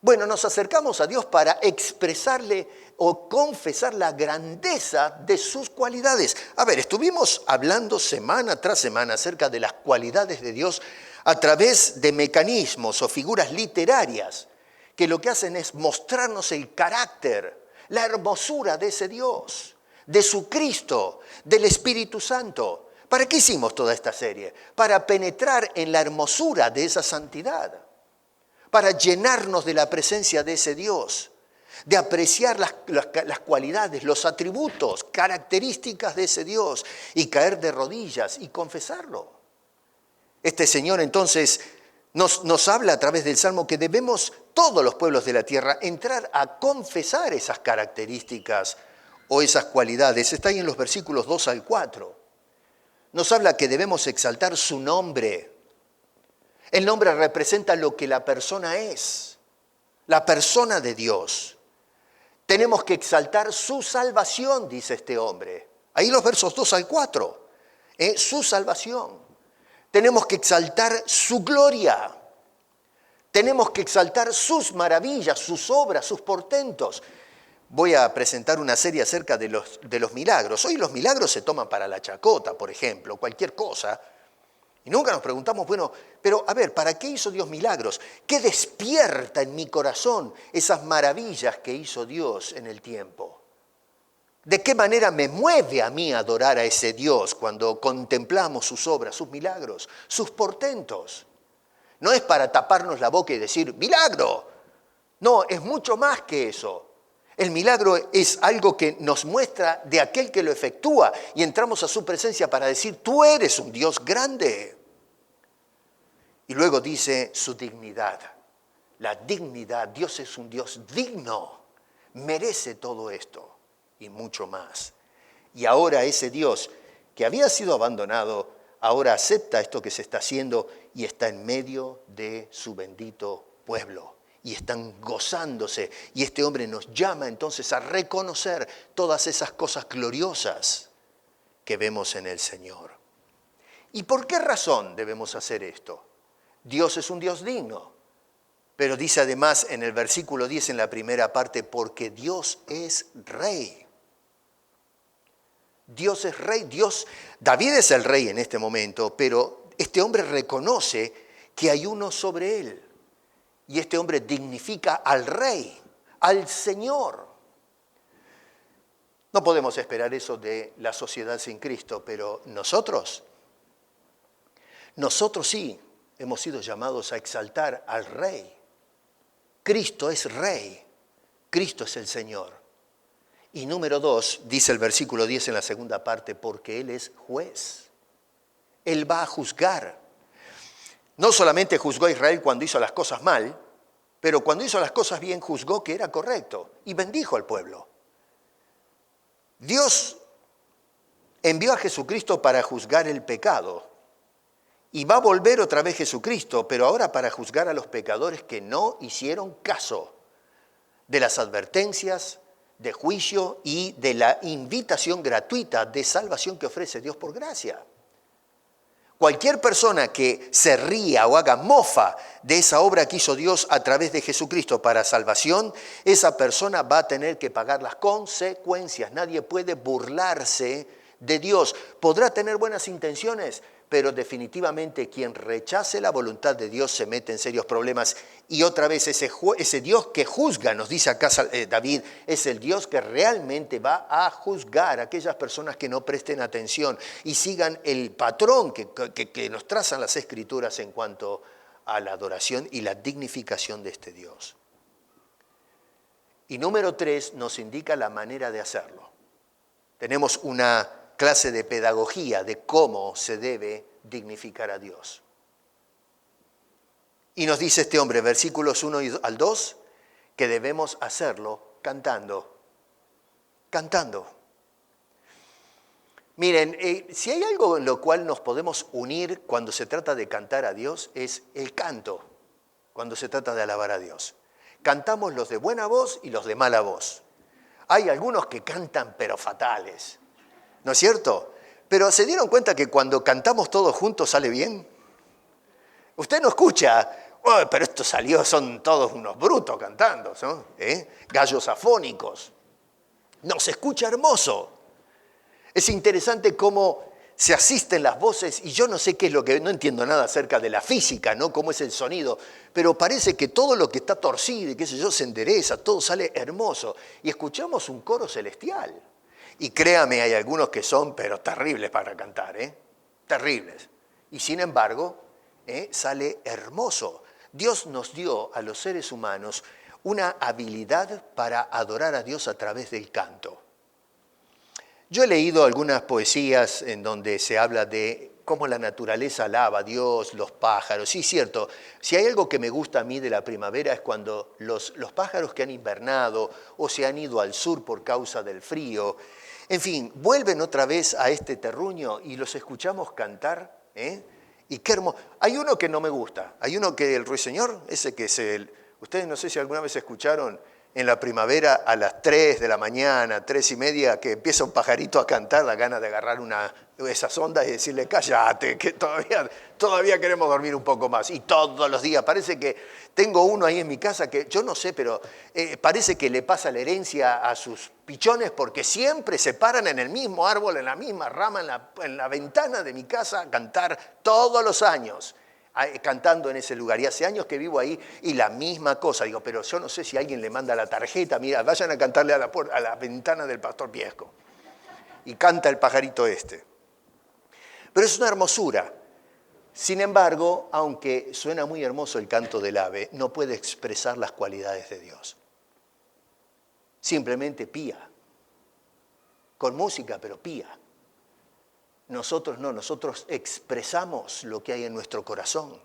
Bueno, nos acercamos a Dios para expresarle o confesar la grandeza de sus cualidades. A ver, estuvimos hablando semana tras semana acerca de las cualidades de Dios a través de mecanismos o figuras literarias que lo que hacen es mostrarnos el carácter, la hermosura de ese Dios, de su Cristo, del Espíritu Santo. ¿Para qué hicimos toda esta serie? Para penetrar en la hermosura de esa santidad, para llenarnos de la presencia de ese Dios, de apreciar las cualidades, los atributos, características de ese Dios y caer de rodillas y confesarlo. Este Señor entonces nos habla a través del Salmo que debemos, todos los pueblos de la tierra, entrar a confesar esas características o esas cualidades. Está ahí en los versículos 2 al 4. Nos habla que debemos exaltar su nombre. El nombre representa lo que la persona es, la persona de Dios. Tenemos que exaltar su salvación, dice este hombre. Ahí los versos 2 al 4. Su salvación. Tenemos que exaltar su gloria. Tenemos que exaltar sus maravillas, sus obras, sus portentos. Voy a presentar una serie acerca de los milagros. Hoy los milagros se toman para la chacota, por ejemplo, cualquier cosa. Y nunca nos preguntamos, bueno, pero a ver, ¿para qué hizo Dios milagros? ¿Qué despierta en mi corazón esas maravillas que hizo Dios en el tiempo? ¿De qué manera me mueve a mí adorar a ese Dios cuando contemplamos sus obras, sus milagros, sus portentos? No es para taparnos la boca y decir, ¡milagro! No, es mucho más que eso. El milagro es algo que nos muestra de aquel que lo efectúa y entramos a su presencia para decir, tú eres un Dios grande. Y luego dice su dignidad. La dignidad, Dios es un Dios digno, merece todo esto y mucho más. Y ahora ese Dios que había sido abandonado, ahora acepta esto que se está haciendo y está en medio de su bendito pueblo. Y están gozándose. Y este hombre nos llama entonces a reconocer todas esas cosas gloriosas que vemos en el Señor. ¿Y por qué razón debemos hacer esto? Dios es un Dios digno. Pero dice además en el versículo 10, en la primera parte, porque Dios es rey. Dios es rey, David es el rey en este momento, pero este hombre reconoce que hay uno sobre él. Y este hombre dignifica al rey, al Señor. No podemos esperar eso de la sociedad sin Cristo, pero nosotros sí hemos sido llamados a exaltar al rey. Cristo es rey, Cristo es el Señor. Y número 2, dice el versículo 10 en la segunda parte, porque Él es juez. Él va a juzgar. No solamente juzgó a Israel cuando hizo las cosas mal, pero cuando hizo las cosas bien juzgó que era correcto y bendijo al pueblo. Dios envió a Jesucristo para juzgar el pecado. Y va a volver otra vez Jesucristo, pero ahora para juzgar a los pecadores que no hicieron caso de las advertencias, de juicio y de la invitación gratuita de salvación que ofrece Dios por gracia. Cualquier persona que se ría o haga mofa de esa obra que hizo Dios a través de Jesucristo para salvación, esa persona va a tener que pagar las consecuencias. Nadie puede burlarse de Dios. Podrá tener buenas intenciones, pero definitivamente quien rechace la voluntad de Dios se mete en serios problemas. Y otra vez ese Dios que juzga, nos dice acá David, es el Dios que realmente va a juzgar a aquellas personas que no presten atención y sigan el patrón que nos trazan las Escrituras en cuanto a la adoración y la dignificación de este Dios. Y número 3 nos indica la manera de hacerlo. Tenemos una clase de pedagogía de cómo se debe dignificar a Dios. Y nos dice este hombre, versículos 1 al 2, que debemos hacerlo cantando. Cantando. Miren, si hay algo en lo cual nos podemos unir cuando se trata de cantar a Dios, es el canto, cuando se trata de alabar a Dios. Cantamos los de buena voz y los de mala voz. Hay algunos que cantan pero fatales, ¿no es cierto? Pero ¿se dieron cuenta que cuando cantamos todos juntos sale bien? Usted no escucha, oh, pero esto salió, son todos unos brutos cantando, ¿no? Gallos afónicos. No, se escucha hermoso. Es interesante cómo se asisten las voces y yo no sé qué es lo que, no entiendo nada acerca de la física, ¿no? Cómo es el sonido, pero parece que todo lo que está torcido y qué sé yo se endereza, todo sale hermoso y escuchamos un coro celestial. Y créame, hay algunos que son, pero terribles para cantar, terribles. Y sin embargo, sale hermoso. Dios nos dio a los seres humanos una habilidad para adorar a Dios a través del canto. Yo he leído algunas poesías en donde se habla de cómo la naturaleza alaba a Dios, los pájaros. Sí, cierto, si hay algo que me gusta a mí de la primavera es cuando los pájaros que han invernado o se han ido al sur por causa del frío, en fin, vuelven otra vez a este terruño y los escuchamos cantar, y qué hermoso. Hay uno que no me gusta, hay uno que el ruiseñor, ese que es ustedes no sé si alguna vez escucharon en la primavera a las 3 de la mañana, 3:30, que empieza un pajarito a cantar, da ganas de agarrar esas ondas y decirle, cállate, que todavía queremos dormir un poco más. Y todos los días, parece que tengo uno ahí en mi casa que yo no sé, pero parece que le pasa la herencia a sus pichones porque siempre se paran en el mismo árbol, en la misma rama, en la ventana de mi casa a cantar todos los años. Cantando en ese lugar. Y hace años que vivo ahí y la misma cosa. Digo, pero yo no sé si alguien le manda la tarjeta, mira, vayan a cantarle a la ventana del pastor Piesco. Y canta el pajarito este. Pero es una hermosura. Sin embargo, aunque suena muy hermoso el canto del ave, no puede expresar las cualidades de Dios. Simplemente pía. Con música, pero pía. Nosotros no, nosotros expresamos lo que hay en nuestro corazón.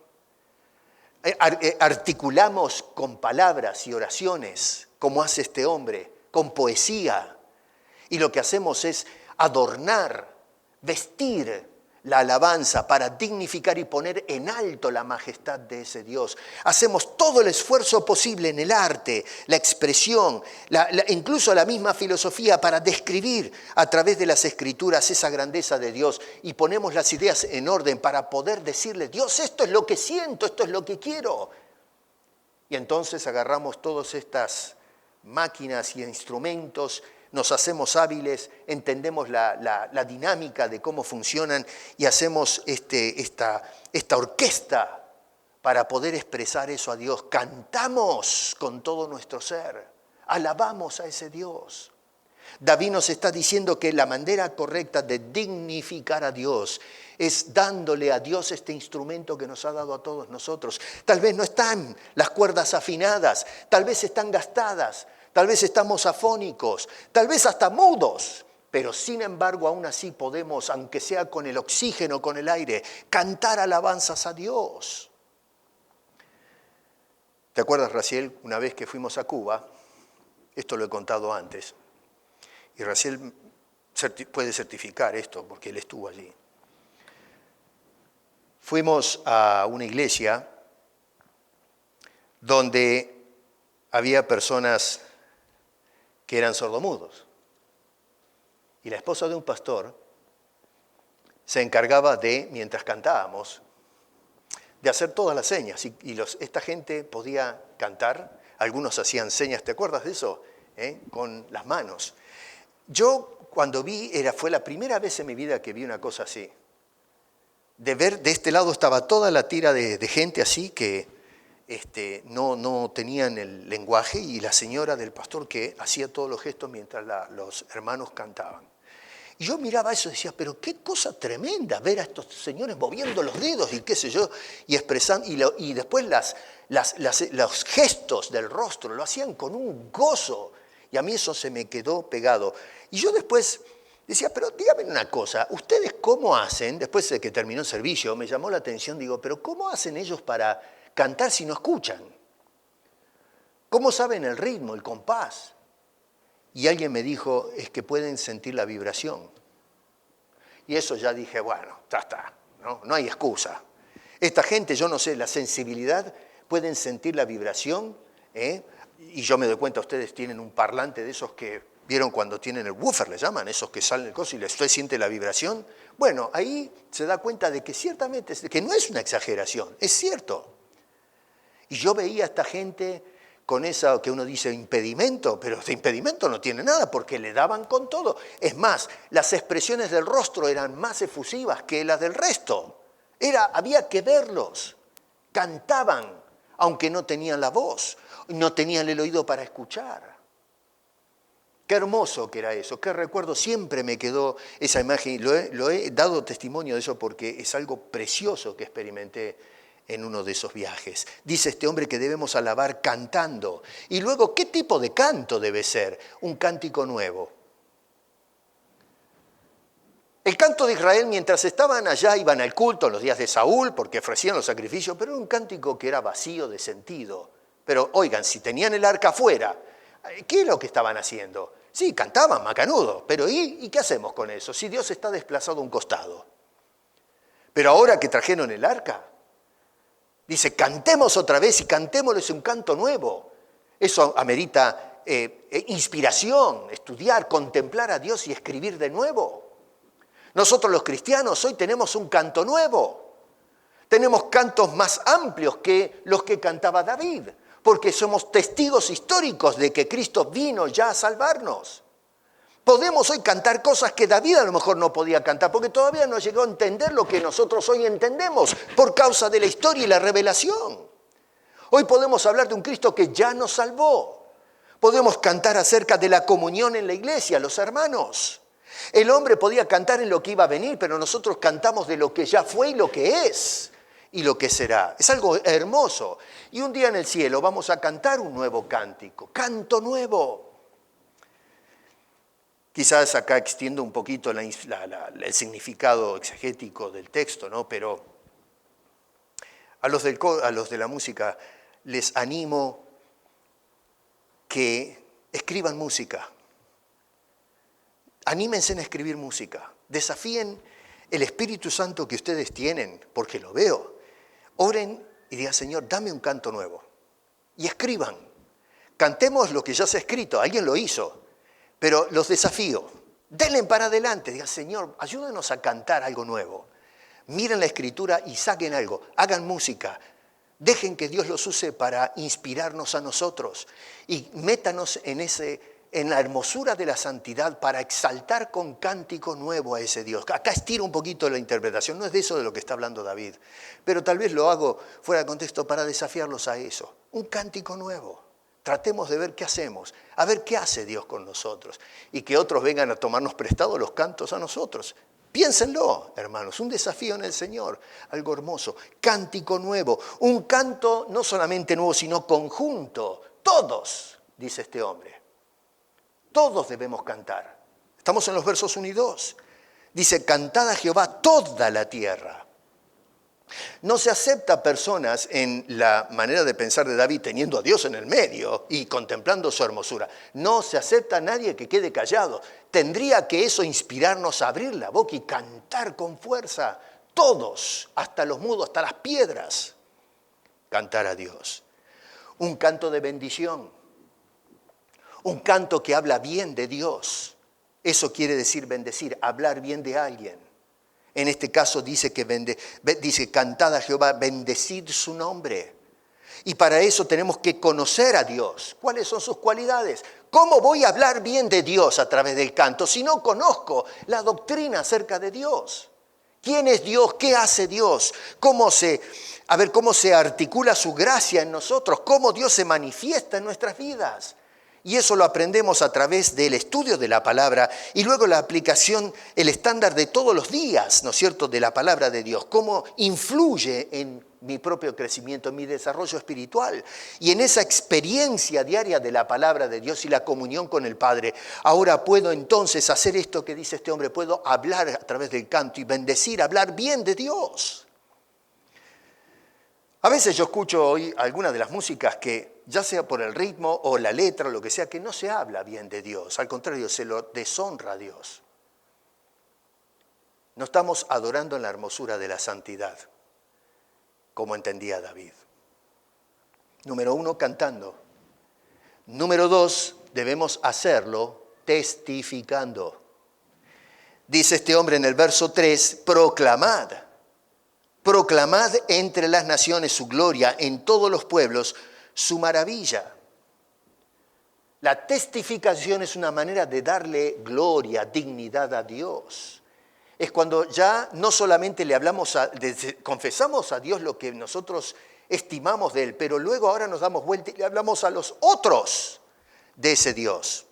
articulamos con palabras y oraciones, como hace este hombre, con poesía. Y lo que hacemos es adornar, vestir la alabanza para dignificar y poner en alto la majestad de ese Dios. Hacemos todo el esfuerzo posible en el arte, la expresión, incluso la misma filosofía para describir a través de las Escrituras esa grandeza de Dios y ponemos las ideas en orden para poder decirle, Dios, esto es lo que siento, esto es lo que quiero. Y entonces agarramos todas estas máquinas y instrumentos, nos hacemos hábiles, entendemos la dinámica de cómo funcionan y hacemos esta orquesta para poder expresar eso a Dios. Cantamos con todo nuestro ser, alabamos a ese Dios. David nos está diciendo que la manera correcta de dignificar a Dios es dándole a Dios este instrumento que nos ha dado a todos nosotros. Tal vez no están las cuerdas afinadas, tal vez están gastadas, tal vez estamos afónicos, tal vez hasta mudos, pero sin embargo aún así podemos, aunque sea con el oxígeno, con el aire, cantar alabanzas a Dios. ¿Te acuerdas, Raciel, una vez que fuimos a Cuba? Esto lo he contado antes. Y Raciel puede certificar esto porque él estuvo allí. Fuimos a una iglesia donde había personas que eran sordomudos. Y la esposa de un pastor se encargaba de, mientras cantábamos, de hacer todas las señas. Y esta gente podía cantar, algunos hacían señas, ¿te acuerdas de eso? Con las manos. Yo cuando fue la primera vez en mi vida que vi una cosa así. De ver, de este lado estaba toda la tira de gente así que no tenían el lenguaje y la señora del pastor que hacía todos los gestos mientras los hermanos cantaban. Y yo miraba eso y decía, pero qué cosa tremenda ver a estos señores moviendo los dedos y qué sé yo, y expresando, y después los gestos del rostro lo hacían con un gozo. Y a mí eso se me quedó pegado. Y yo después decía, pero dígame una cosa, ¿ustedes cómo hacen? Después de que terminó el servicio, me llamó la atención, digo, pero ¿cómo hacen ellos para cantar si no escuchan? ¿Cómo saben el ritmo, el compás? Y alguien me dijo, es que pueden sentir la vibración. Y eso ya dije, bueno, ya está, no hay excusa. Esta gente, yo no sé, la sensibilidad, pueden sentir la vibración, y yo me doy cuenta, ustedes tienen un parlante de esos que, ¿vieron cuando tienen el woofer, le llaman? Esos que salen el coso y usted siente la vibración. Bueno, ahí se da cuenta de que ciertamente, que no es una exageración, es cierto. Y yo veía a esta gente con esa que uno dice impedimento, pero de impedimento no tiene nada porque le daban con todo. Es más, las expresiones del rostro eran más efusivas que las del resto. Había que verlos. Cantaban, aunque no tenían la voz, no tenían el oído para escuchar. Qué hermoso que era eso, qué recuerdo, siempre me quedó esa imagen. Lo he dado testimonio de eso porque es algo precioso que experimenté en uno de esos viajes. Dice este hombre que debemos alabar cantando. Y luego, ¿qué tipo de canto debe ser? Un cántico nuevo. El canto de Israel, mientras estaban allá, iban al culto en los días de Saúl, porque ofrecían los sacrificios, pero era un cántico que era vacío de sentido. Pero oigan, si tenían el arca afuera, ¿qué es lo que estaban haciendo? Sí, cantaban macanudo, pero ¿y qué hacemos con eso? Si Dios está desplazado a un costado. Pero ahora que trajeron el arca, dice, cantemos otra vez y cantémosles un canto nuevo. Eso amerita inspiración, estudiar, contemplar a Dios y escribir de nuevo. Nosotros los cristianos hoy tenemos un canto nuevo. Tenemos cantos más amplios que los que cantaba David, porque somos testigos históricos de que Cristo vino ya a salvarnos. Podemos hoy cantar cosas que David a lo mejor no podía cantar, porque todavía no llegó a entender lo que nosotros hoy entendemos por causa de la historia y la revelación. Hoy podemos hablar de un Cristo que ya nos salvó. Podemos cantar acerca de la comunión en la iglesia, los hermanos. El hombre podía cantar en lo que iba a venir, pero nosotros cantamos de lo que ya fue y lo que es y lo que será. Es algo hermoso. Y un día en el cielo vamos a cantar un nuevo cántico, canto nuevo. Quizás acá extiendo un poquito el significado exegético del texto, ¿no? Pero A los de la música les animo que escriban música. Anímense a escribir música. Desafíen el Espíritu Santo que ustedes tienen, porque lo veo. Oren y digan, Señor, dame un canto nuevo. Y escriban. Cantemos lo que ya se ha escrito, alguien lo hizo. Pero los desafío. Denle para adelante. Digan, Señor, ayúdanos a cantar algo nuevo. Miren la Escritura y saquen algo. Hagan música. Dejen que Dios los use para inspirarnos a nosotros. Y métanos en la hermosura de la santidad para exaltar con cántico nuevo a ese Dios. Acá estiro un poquito la interpretación, no es de eso de lo que está hablando David, pero tal vez lo hago fuera de contexto para desafiarlos a eso. Un cántico nuevo. Tratemos de ver qué hacemos, a ver qué hace Dios con nosotros y que otros vengan a tomarnos prestado los cantos a nosotros. Piénsenlo, hermanos, un desafío en el Señor, algo hermoso. Cántico nuevo, un canto no solamente nuevo, sino conjunto. Todos, dice este hombre. Todos debemos cantar. Estamos en los versos 1 y 2. Dice, cantad a Jehová toda la tierra. No se acepta personas en la manera de pensar de David teniendo a Dios en el medio y contemplando su hermosura. No se acepta a nadie que quede callado. Tendría que eso inspirarnos a abrir la boca y cantar con fuerza. Todos, hasta los mudos, hasta las piedras. Cantar a Dios. Un canto de bendición. Un canto que habla bien de Dios. Eso quiere decir bendecir, hablar bien de alguien. En este caso dice cantad a Jehová, bendecid su nombre. Y para eso tenemos que conocer a Dios. ¿Cuáles son sus cualidades? ¿Cómo voy a hablar bien de Dios a través del canto si no conozco la doctrina acerca de Dios? ¿Quién es Dios? ¿Qué hace Dios? ¿Cómo se articula su gracia en nosotros? ¿Cómo Dios se manifiesta en nuestras vidas? Y eso lo aprendemos a través del estudio de la palabra y luego la aplicación, el estándar de todos los días, ¿no es cierto?, de la palabra de Dios. Cómo influye en mi propio crecimiento, en mi desarrollo espiritual y en esa experiencia diaria de la palabra de Dios y la comunión con el Padre. Ahora puedo entonces hacer esto que dice este hombre, puedo hablar a través del canto y bendecir, hablar bien de Dios. A veces yo escucho hoy algunas de las músicas que, ya sea por el ritmo o la letra o lo que sea, que no se habla bien de Dios. Al contrario, se lo deshonra a Dios. No estamos adorando en la hermosura de la santidad, como entendía David. Número 1, cantando. Número 2, debemos hacerlo testificando. Dice este hombre en el verso 3, proclamad. Proclamad entre las naciones su gloria, en todos los pueblos su maravilla. La testificación es una manera de darle gloria, dignidad a Dios. Es cuando ya no solamente le confesamos a Dios lo que nosotros estimamos de Él, pero luego ahora nos damos vuelta y le hablamos a los otros de ese Dios.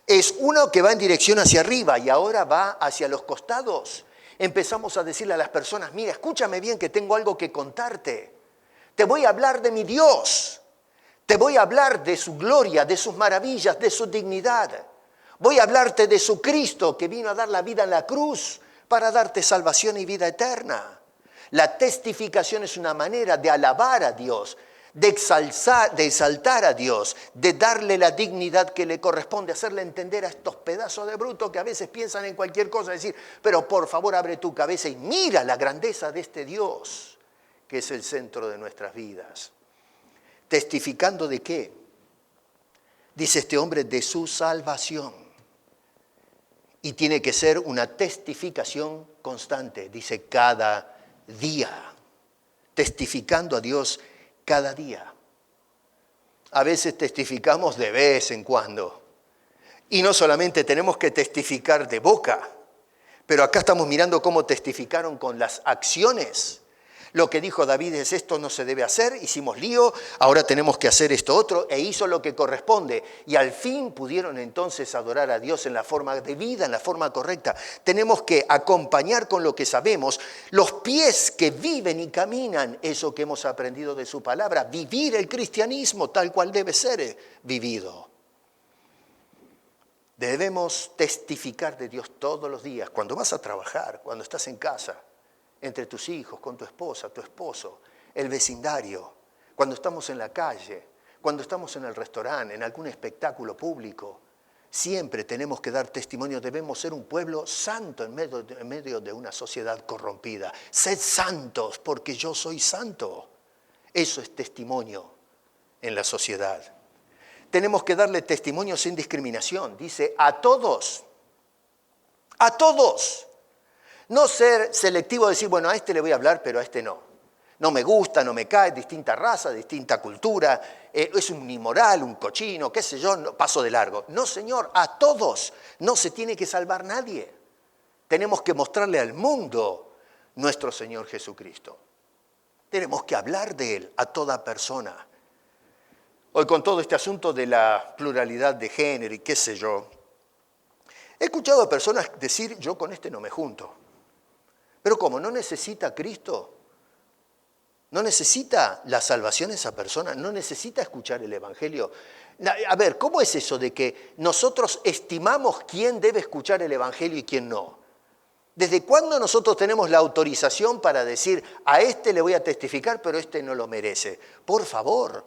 Es uno que va en dirección hacia arriba y ahora va hacia los costados. Empezamos a decirle a las personas, mira, escúchame bien que tengo algo que contarte. Te voy a hablar de mi Dios. Te voy a hablar de su gloria, de sus maravillas, de su dignidad. Voy a hablarte de su Cristo que vino a dar la vida en la cruz para darte salvación y vida eterna. La testificación es una manera de alabar a Dios, de exaltar a Dios, de darle la dignidad que le corresponde, hacerle entender a estos pedazos de bruto que a veces piensan en cualquier cosa, decir, pero por favor abre tu cabeza y mira la grandeza de este Dios, que es el centro de nuestras vidas. ¿Testificando de qué? Dice este hombre, de su salvación. Y tiene que ser una testificación constante, dice cada día, testificando a Dios cada día. A veces testificamos de vez en cuando. Y no solamente tenemos que testificar de boca, pero acá estamos mirando cómo testificaron con las acciones. Lo que dijo David es, esto no se debe hacer, hicimos lío, ahora tenemos que hacer esto otro, e hizo lo que corresponde. Y al fin pudieron entonces adorar a Dios en la forma de vida, en la forma correcta. Tenemos que acompañar con lo que sabemos los pies que viven y caminan eso que hemos aprendido de su palabra, vivir el cristianismo tal cual debe ser vivido. Debemos testificar de Dios todos los días, cuando vas a trabajar, cuando estás en casa, entre tus hijos, con tu esposa, tu esposo. el vecindario, cuando estamos en la calle, cuando estamos en el restaurante, en algún espectáculo público. Siempre tenemos que dar testimonio, debemos ser un pueblo santo en medio de una sociedad corrompida. Sed santos porque yo soy santo. Eso es testimonio en la sociedad. Tenemos que darle testimonio sin discriminación. Dice, a todos. A todos. No ser selectivo, decir, bueno, a este le voy a hablar, pero a este no. No me gusta, no me cae, distinta raza, distinta cultura, es un inmoral, un cochino, qué sé yo, no, paso de largo. No, Señor, a todos. No se tiene que salvar nadie. Tenemos que mostrarle al mundo nuestro Señor Jesucristo. Tenemos que hablar de Él a toda persona. Hoy con todo este asunto de la pluralidad de género y qué sé yo, he escuchado a personas decir, yo con este no me junto. Pero ¿cómo? ¿No necesita Cristo? ¿No necesita la salvación esa persona? ¿No necesita escuchar el Evangelio? A ver, ¿cómo es eso de que nosotros estimamos quién debe escuchar el Evangelio y quién no? ¿Desde cuándo nosotros tenemos la autorización para decir, a este le voy a testificar, pero este no lo merece? Por favor,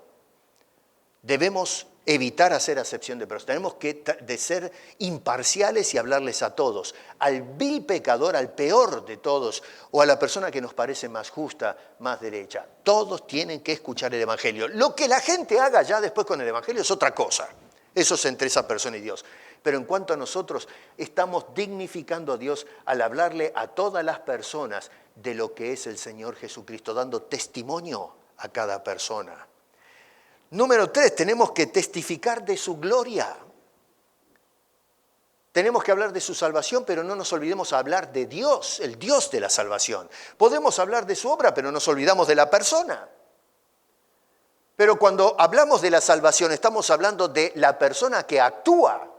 debemos evitar hacer acepción de personas. Tenemos que ser imparciales y hablarles a todos. Al vil pecador, al peor de todos, o a la persona que nos parece más justa, más derecha. Todos tienen que escuchar el Evangelio. Lo que la gente haga ya después con el Evangelio es otra cosa. Eso es entre esa persona y Dios. Pero en cuanto a nosotros, estamos dignificando a Dios al hablarle a todas las personas de lo que es el Señor Jesucristo, dando testimonio a cada persona. Número 3, tenemos que testificar de su gloria. Tenemos que hablar de su salvación, pero no nos olvidemos hablar de Dios, el Dios de la salvación. Podemos hablar de su obra, pero nos olvidamos de la persona. Pero cuando hablamos de la salvación, estamos hablando de la persona que actúa.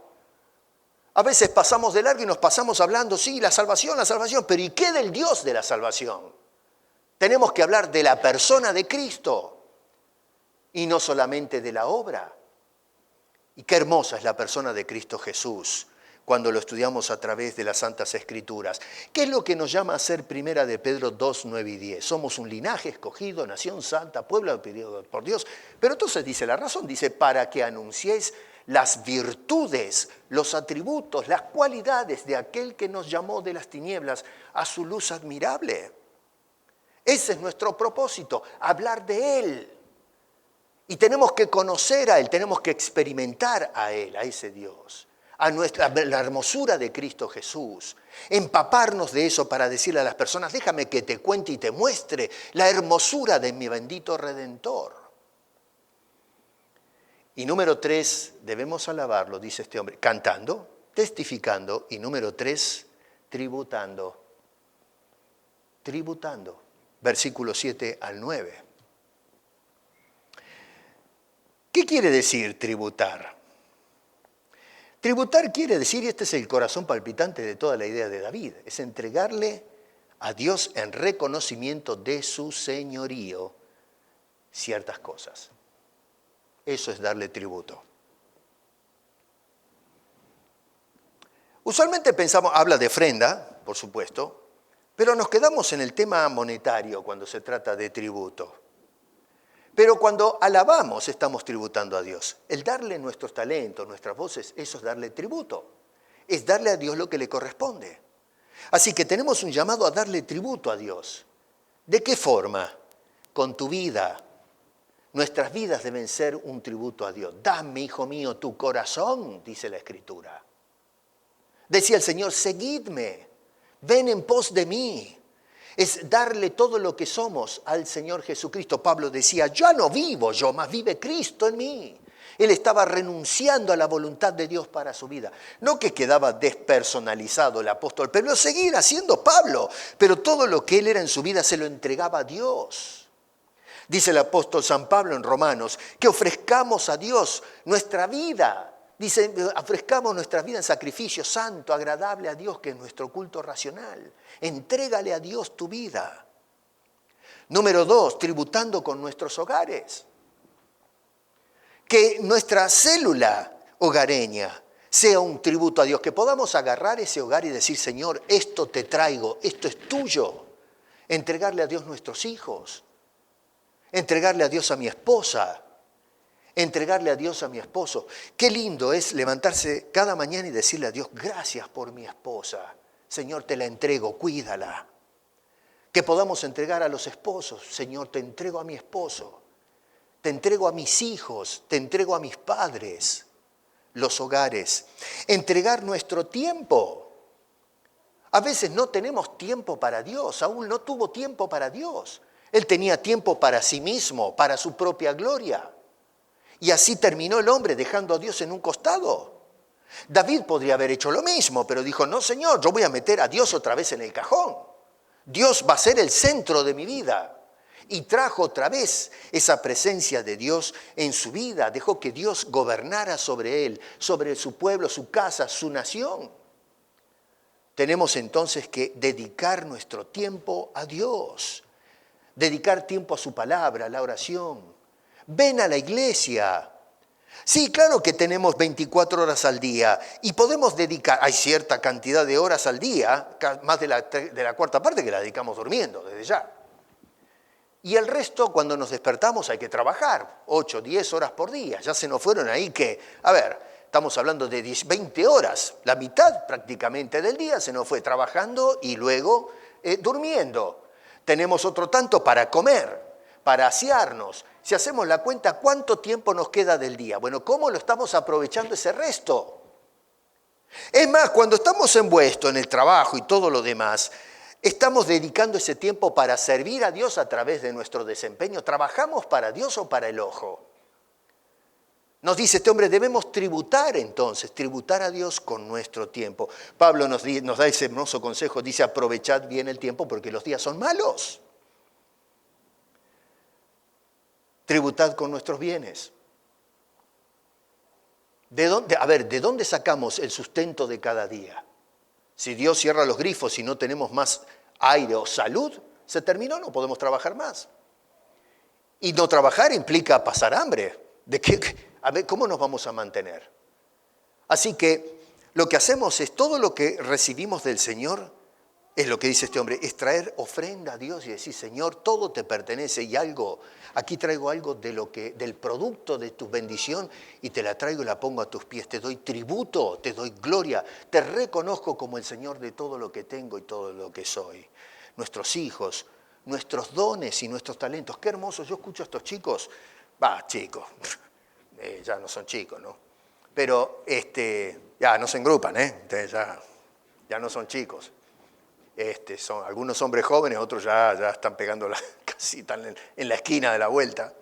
A veces pasamos de largo y nos pasamos hablando, sí, la salvación, pero ¿y qué del Dios de la salvación? Tenemos que hablar de la persona de Cristo. Y no solamente de la obra. Y qué hermosa es la persona de Cristo Jesús cuando lo estudiamos a través de las Santas Escrituras. ¿Qué es lo que nos llama a ser Primera de Pedro 2, 9 y 10? Somos un linaje escogido, nación santa, pueblo pedido por Dios. Pero entonces dice la razón, dice, para que anunciéis las virtudes, los atributos, las cualidades de aquel que nos llamó de las tinieblas a su luz admirable. Ese es nuestro propósito, hablar de Él. Y tenemos que conocer a Él, tenemos que experimentar a Él, a ese Dios, a la hermosura de Cristo Jesús. Empaparnos de eso para decirle a las personas, déjame que te cuente y te muestre la hermosura de mi bendito Redentor. Y número 3, debemos alabarlo, dice este hombre, cantando, testificando. Y número 3, tributando. Tributando. Versículos 7 al 9. ¿Qué quiere decir tributar? Tributar quiere decir, y este es el corazón palpitante de toda la idea de David, es entregarle a Dios en reconocimiento de su señorío ciertas cosas. Eso es darle tributo. Usualmente pensamos, habla de ofrenda, por supuesto, pero nos quedamos en el tema monetario cuando se trata de tributo. Pero cuando alabamos estamos tributando a Dios. El darle nuestros talentos, nuestras voces, eso es darle tributo. Es darle a Dios lo que le corresponde. Así que tenemos un llamado a darle tributo a Dios. ¿De qué forma? Con tu vida. Nuestras vidas deben ser un tributo a Dios. Dame, hijo mío, tu corazón, dice la Escritura. Decía el Señor, seguidme, ven en pos de mí. Es darle todo lo que somos al Señor Jesucristo. Pablo decía, ya no vivo yo, mas vive Cristo en mí. Él estaba renunciando a la voluntad de Dios para su vida. No que quedaba despersonalizado el apóstol, pero seguir haciendo Pablo. Pero todo lo que él era en su vida se lo entregaba a Dios. Dice el apóstol San Pablo en Romanos, que ofrezcamos a Dios nuestra vida. Dice, ofrezcamos nuestra vida en sacrificio santo, agradable a Dios, que es nuestro culto racional. Entrégale a Dios tu vida. Número 2, tributando con nuestros hogares. Que nuestra célula hogareña sea un tributo a Dios, que podamos agarrar ese hogar y decir, Señor, esto te traigo, esto es tuyo. Entregarle a Dios nuestros hijos. entregarle a Dios a mi esposa, entregarle a Dios a mi esposo. Qué lindo es levantarse cada mañana y decirle a Dios, gracias por mi esposa. Señor, te la entrego, cuídala. Que podamos entregar a los esposos, Señor, te entrego a mi esposo, te entrego a mis hijos, te entrego a mis padres, los hogares. Entregar nuestro tiempo. A veces no tenemos tiempo para Dios, Saúl no tuvo tiempo para Dios. Él tenía tiempo para sí mismo, para su propia gloria. Y así terminó el hombre dejando a Dios en un costado. David podría haber hecho lo mismo, pero dijo, no Señor, yo voy a meter a Dios otra vez en el cajón. Dios va a ser el centro de mi vida. Y trajo otra vez esa presencia de Dios en su vida. Dejó que Dios gobernara sobre él, sobre su pueblo, su casa, su nación. Tenemos entonces que dedicar nuestro tiempo a Dios. Dedicar tiempo a su palabra, a la oración. Ven a la iglesia. Sí, claro que tenemos 24 horas al día y podemos dedicar, hay cierta cantidad de horas al día, más de la cuarta parte que la dedicamos durmiendo, desde ya. Y el resto, cuando nos despertamos, hay que trabajar, 8, 10 horas por día. Ya se nos fueron ahí que, estamos hablando de 20 horas, la mitad prácticamente del día se nos fue trabajando y luego durmiendo. Tenemos otro tanto para comer, para asearnos. Si hacemos la cuenta, ¿cuánto tiempo nos queda del día? Bueno, ¿cómo lo estamos aprovechando ese resto? Es más, cuando estamos envueltos en el trabajo y todo lo demás, estamos dedicando ese tiempo para servir a Dios a través de nuestro desempeño. ¿Trabajamos para Dios o para el ojo? Nos dice este hombre, debemos tributar entonces, tributar a Dios con nuestro tiempo. Pablo nos da ese hermoso consejo, dice, aprovechad bien el tiempo porque los días son malos. Tributad con nuestros bienes. ¿De dónde sacamos el sustento de cada día? Si Dios cierra los grifos y no tenemos más aire o salud, se terminó, no podemos trabajar más. Y no trabajar implica pasar hambre. ¿Cómo nos vamos a mantener? Así que lo que hacemos es todo lo que recibimos del Señor, es lo que dice este hombre, es traer ofrenda a Dios y decir, Señor, todo te pertenece y aquí traigo algo del producto de tu bendición y te la traigo y la pongo a tus pies. Te doy tributo, te doy gloria, te reconozco como el Señor de todo lo que tengo y todo lo que soy. Nuestros hijos, nuestros dones y nuestros talentos. Qué hermoso, yo escucho a estos chicos, chicos, ya no son chicos, ¿no? Pero ya no se engrupan, Entonces ya no son chicos. Son algunos hombres jóvenes, otros ya están pegando casi están en la esquina de la vuelta.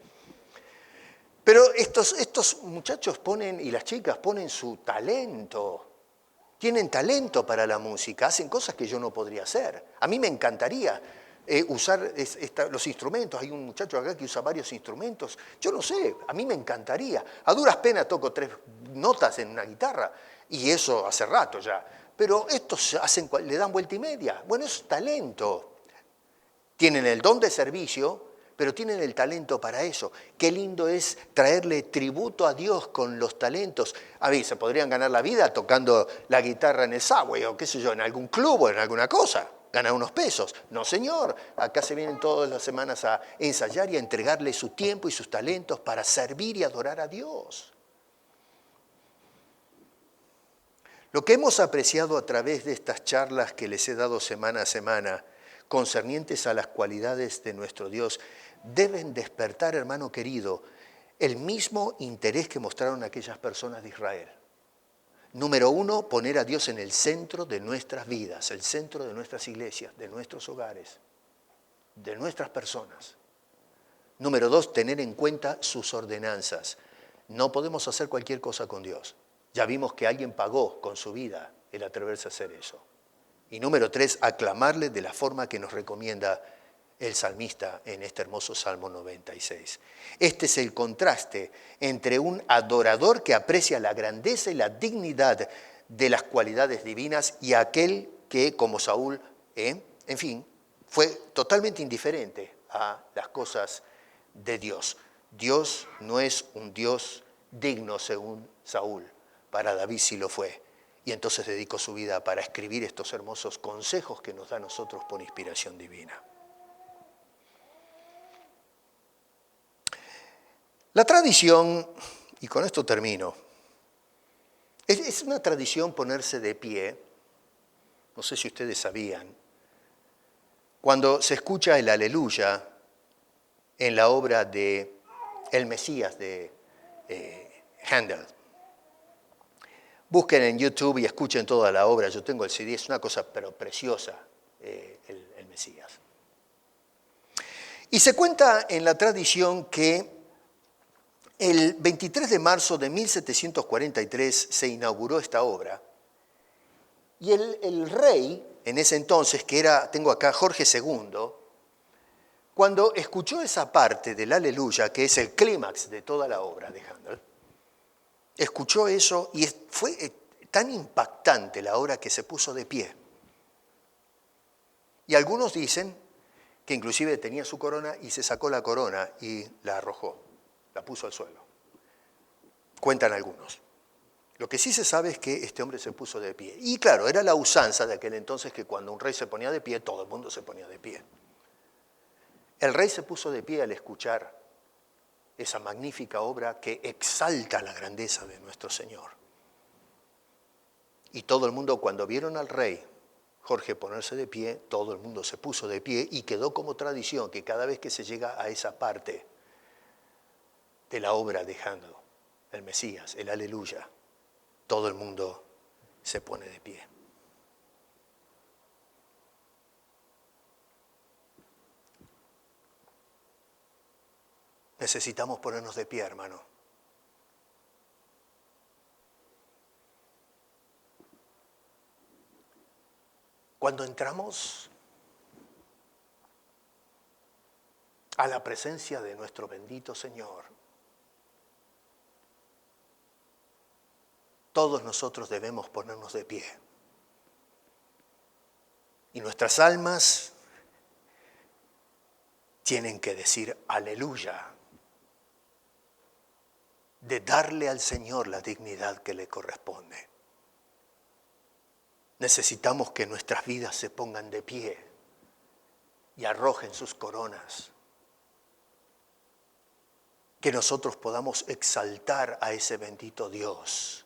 Pero estos muchachos y las chicas ponen su talento, tienen talento para la música, hacen cosas que yo no podría hacer. A mí me encantaría usar los instrumentos, hay un muchacho acá que usa varios instrumentos, yo no sé, a mí me encantaría. A duras penas toco 3 notas en una guitarra y eso hace rato ya. Pero estos le dan vuelta y media. Bueno, es talento. Tienen el don de servicio, pero tienen el talento para eso. Qué lindo es traerle tributo a Dios con los talentos. A ver, se podrían ganar la vida tocando la guitarra en el subway o qué sé yo, en algún club o en alguna cosa. Ganar unos pesos. No, señor. Acá se vienen todas las semanas a ensayar y a entregarle su tiempo y sus talentos para servir y adorar a Dios. Lo que hemos apreciado a través de estas charlas que les he dado semana a semana, concernientes a las cualidades de nuestro Dios, deben despertar, hermano querido, el mismo interés que mostraron aquellas personas de Israel. Número 1, poner a Dios en el centro de nuestras vidas, el centro de nuestras iglesias, de nuestros hogares, de nuestras personas. Número 2, tener en cuenta sus ordenanzas. No podemos hacer cualquier cosa con Dios. Ya vimos que alguien pagó con su vida el atreverse a hacer eso. Y número 3, aclamarle de la forma que nos recomienda el salmista en este hermoso Salmo 96. Este es el contraste entre un adorador que aprecia la grandeza y la dignidad de las cualidades divinas y aquel que, como Saúl, en fin, fue totalmente indiferente a las cosas de Dios. Dios no es un Dios digno según Saúl. Para David sí lo fue. Y entonces dedicó su vida para escribir estos hermosos consejos que nos da a nosotros por inspiración divina. La tradición, y con esto termino, es una tradición ponerse de pie, no sé si ustedes sabían, cuando se escucha el Aleluya en la obra de El Mesías de Handel. Busquen en YouTube y escuchen toda la obra, yo tengo el CD, es una cosa pero preciosa, el Mesías. Y se cuenta en la tradición que el 23 de marzo de 1743 se inauguró esta obra y el rey, en ese entonces, que era, tengo acá, Jorge II, cuando escuchó esa parte del Aleluya, que es el clímax de toda la obra de Handel, escuchó eso y fue tan impactante la obra que se puso de pie. Y algunos dicen que inclusive tenía su corona y se sacó la corona y la arrojó, la puso al suelo. Cuentan algunos. Lo que sí se sabe es que este hombre se puso de pie. Y claro, era la usanza de aquel entonces que cuando un rey se ponía de pie, todo el mundo se ponía de pie. El rey se puso de pie al escuchar esa magnífica obra que exalta la grandeza de nuestro Señor. Y todo el mundo, cuando vieron al rey Jorge ponerse de pie, todo el mundo se puso de pie y quedó como tradición que cada vez que se llega a esa parte de la obra de Handel, el Mesías, el Aleluya, todo el mundo se pone de pie. Necesitamos ponernos de pie, hermano. Cuando entramos a la presencia de nuestro bendito Señor, todos nosotros debemos ponernos de pie. Y nuestras almas tienen que decir aleluya, de darle al Señor la dignidad que le corresponde. Necesitamos que nuestras vidas se pongan de pie y arrojen sus coronas. Que nosotros podamos exaltar a ese bendito Dios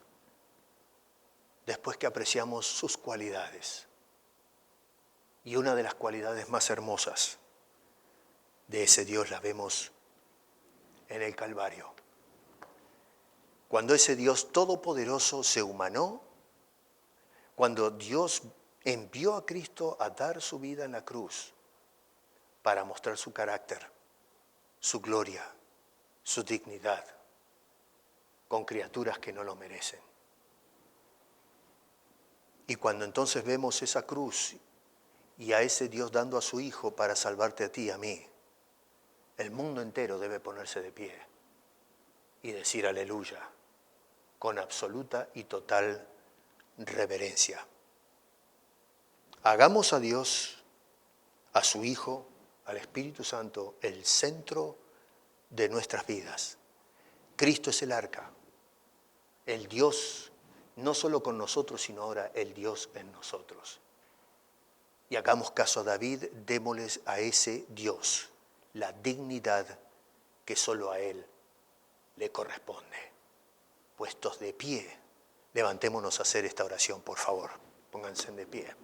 después que apreciamos sus cualidades. Y una de las cualidades más hermosas de ese Dios la vemos en el Calvario. Cuando ese Dios todopoderoso se humanó, cuando Dios envió a Cristo a dar su vida en la cruz para mostrar su carácter, su gloria, su dignidad, con criaturas que no lo merecen. Y cuando entonces vemos esa cruz y a ese Dios dando a su Hijo para salvarte a ti y a mí, el mundo entero debe ponerse de pie y decir aleluya con absoluta y total reverencia. Hagamos a Dios, a su Hijo, al Espíritu Santo, el centro de nuestras vidas. Cristo es el arca, el Dios, no solo con nosotros, sino ahora el Dios en nosotros. Y hagamos caso a David, démosles a ese Dios la dignidad que solo a Él le corresponde. Puestos de pie, levantémonos a hacer esta oración, por favor. Pónganse de pie.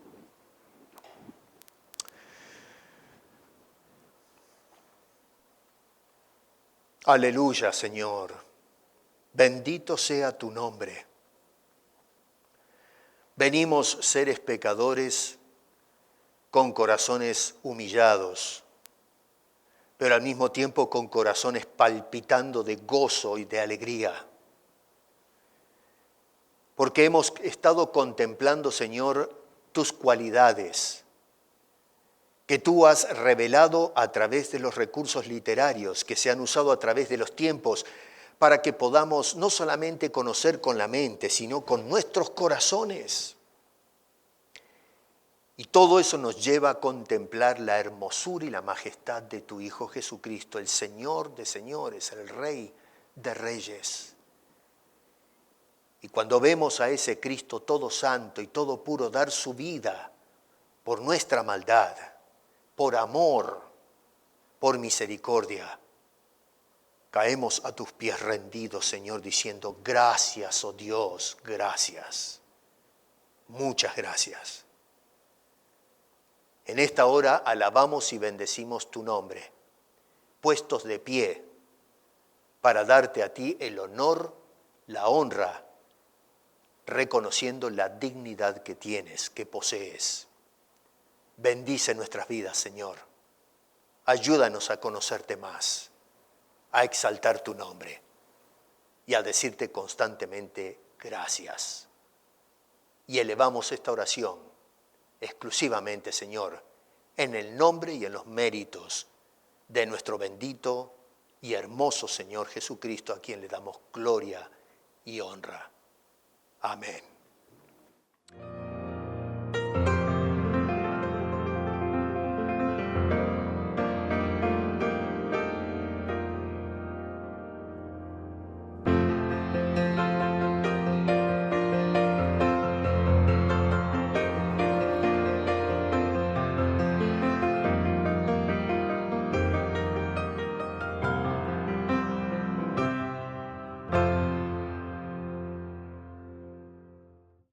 Aleluya, Señor. Bendito sea tu nombre. Venimos seres pecadores con corazones humillados, pero al mismo tiempo con corazones palpitando de gozo y de alegría. Porque hemos estado contemplando, Señor, tus cualidades, que tú has revelado a través de los recursos literarios que se han usado a través de los tiempos, para que podamos no solamente conocer con la mente, sino con nuestros corazones. Y todo eso nos lleva a contemplar la hermosura y la majestad de tu Hijo Jesucristo, el Señor de señores, el Rey de reyes. Y cuando vemos a ese Cristo todo santo y todo puro dar su vida por nuestra maldad, por amor, por misericordia, Caemos a tus pies rendidos, Señor, diciendo, gracias, oh Dios, gracias. Muchas gracias. En esta hora alabamos y bendecimos tu nombre, puestos de pie para darte a ti el honor, la honra, reconociendo la dignidad que tienes, que posees. Bendice nuestras vidas, Señor. Ayúdanos a conocerte más, a exaltar tu nombre y a decirte constantemente gracias. Y elevamos esta oración exclusivamente, Señor, en el nombre y en los méritos de nuestro bendito y hermoso Señor Jesucristo, a quien le damos gloria y honra. Amén.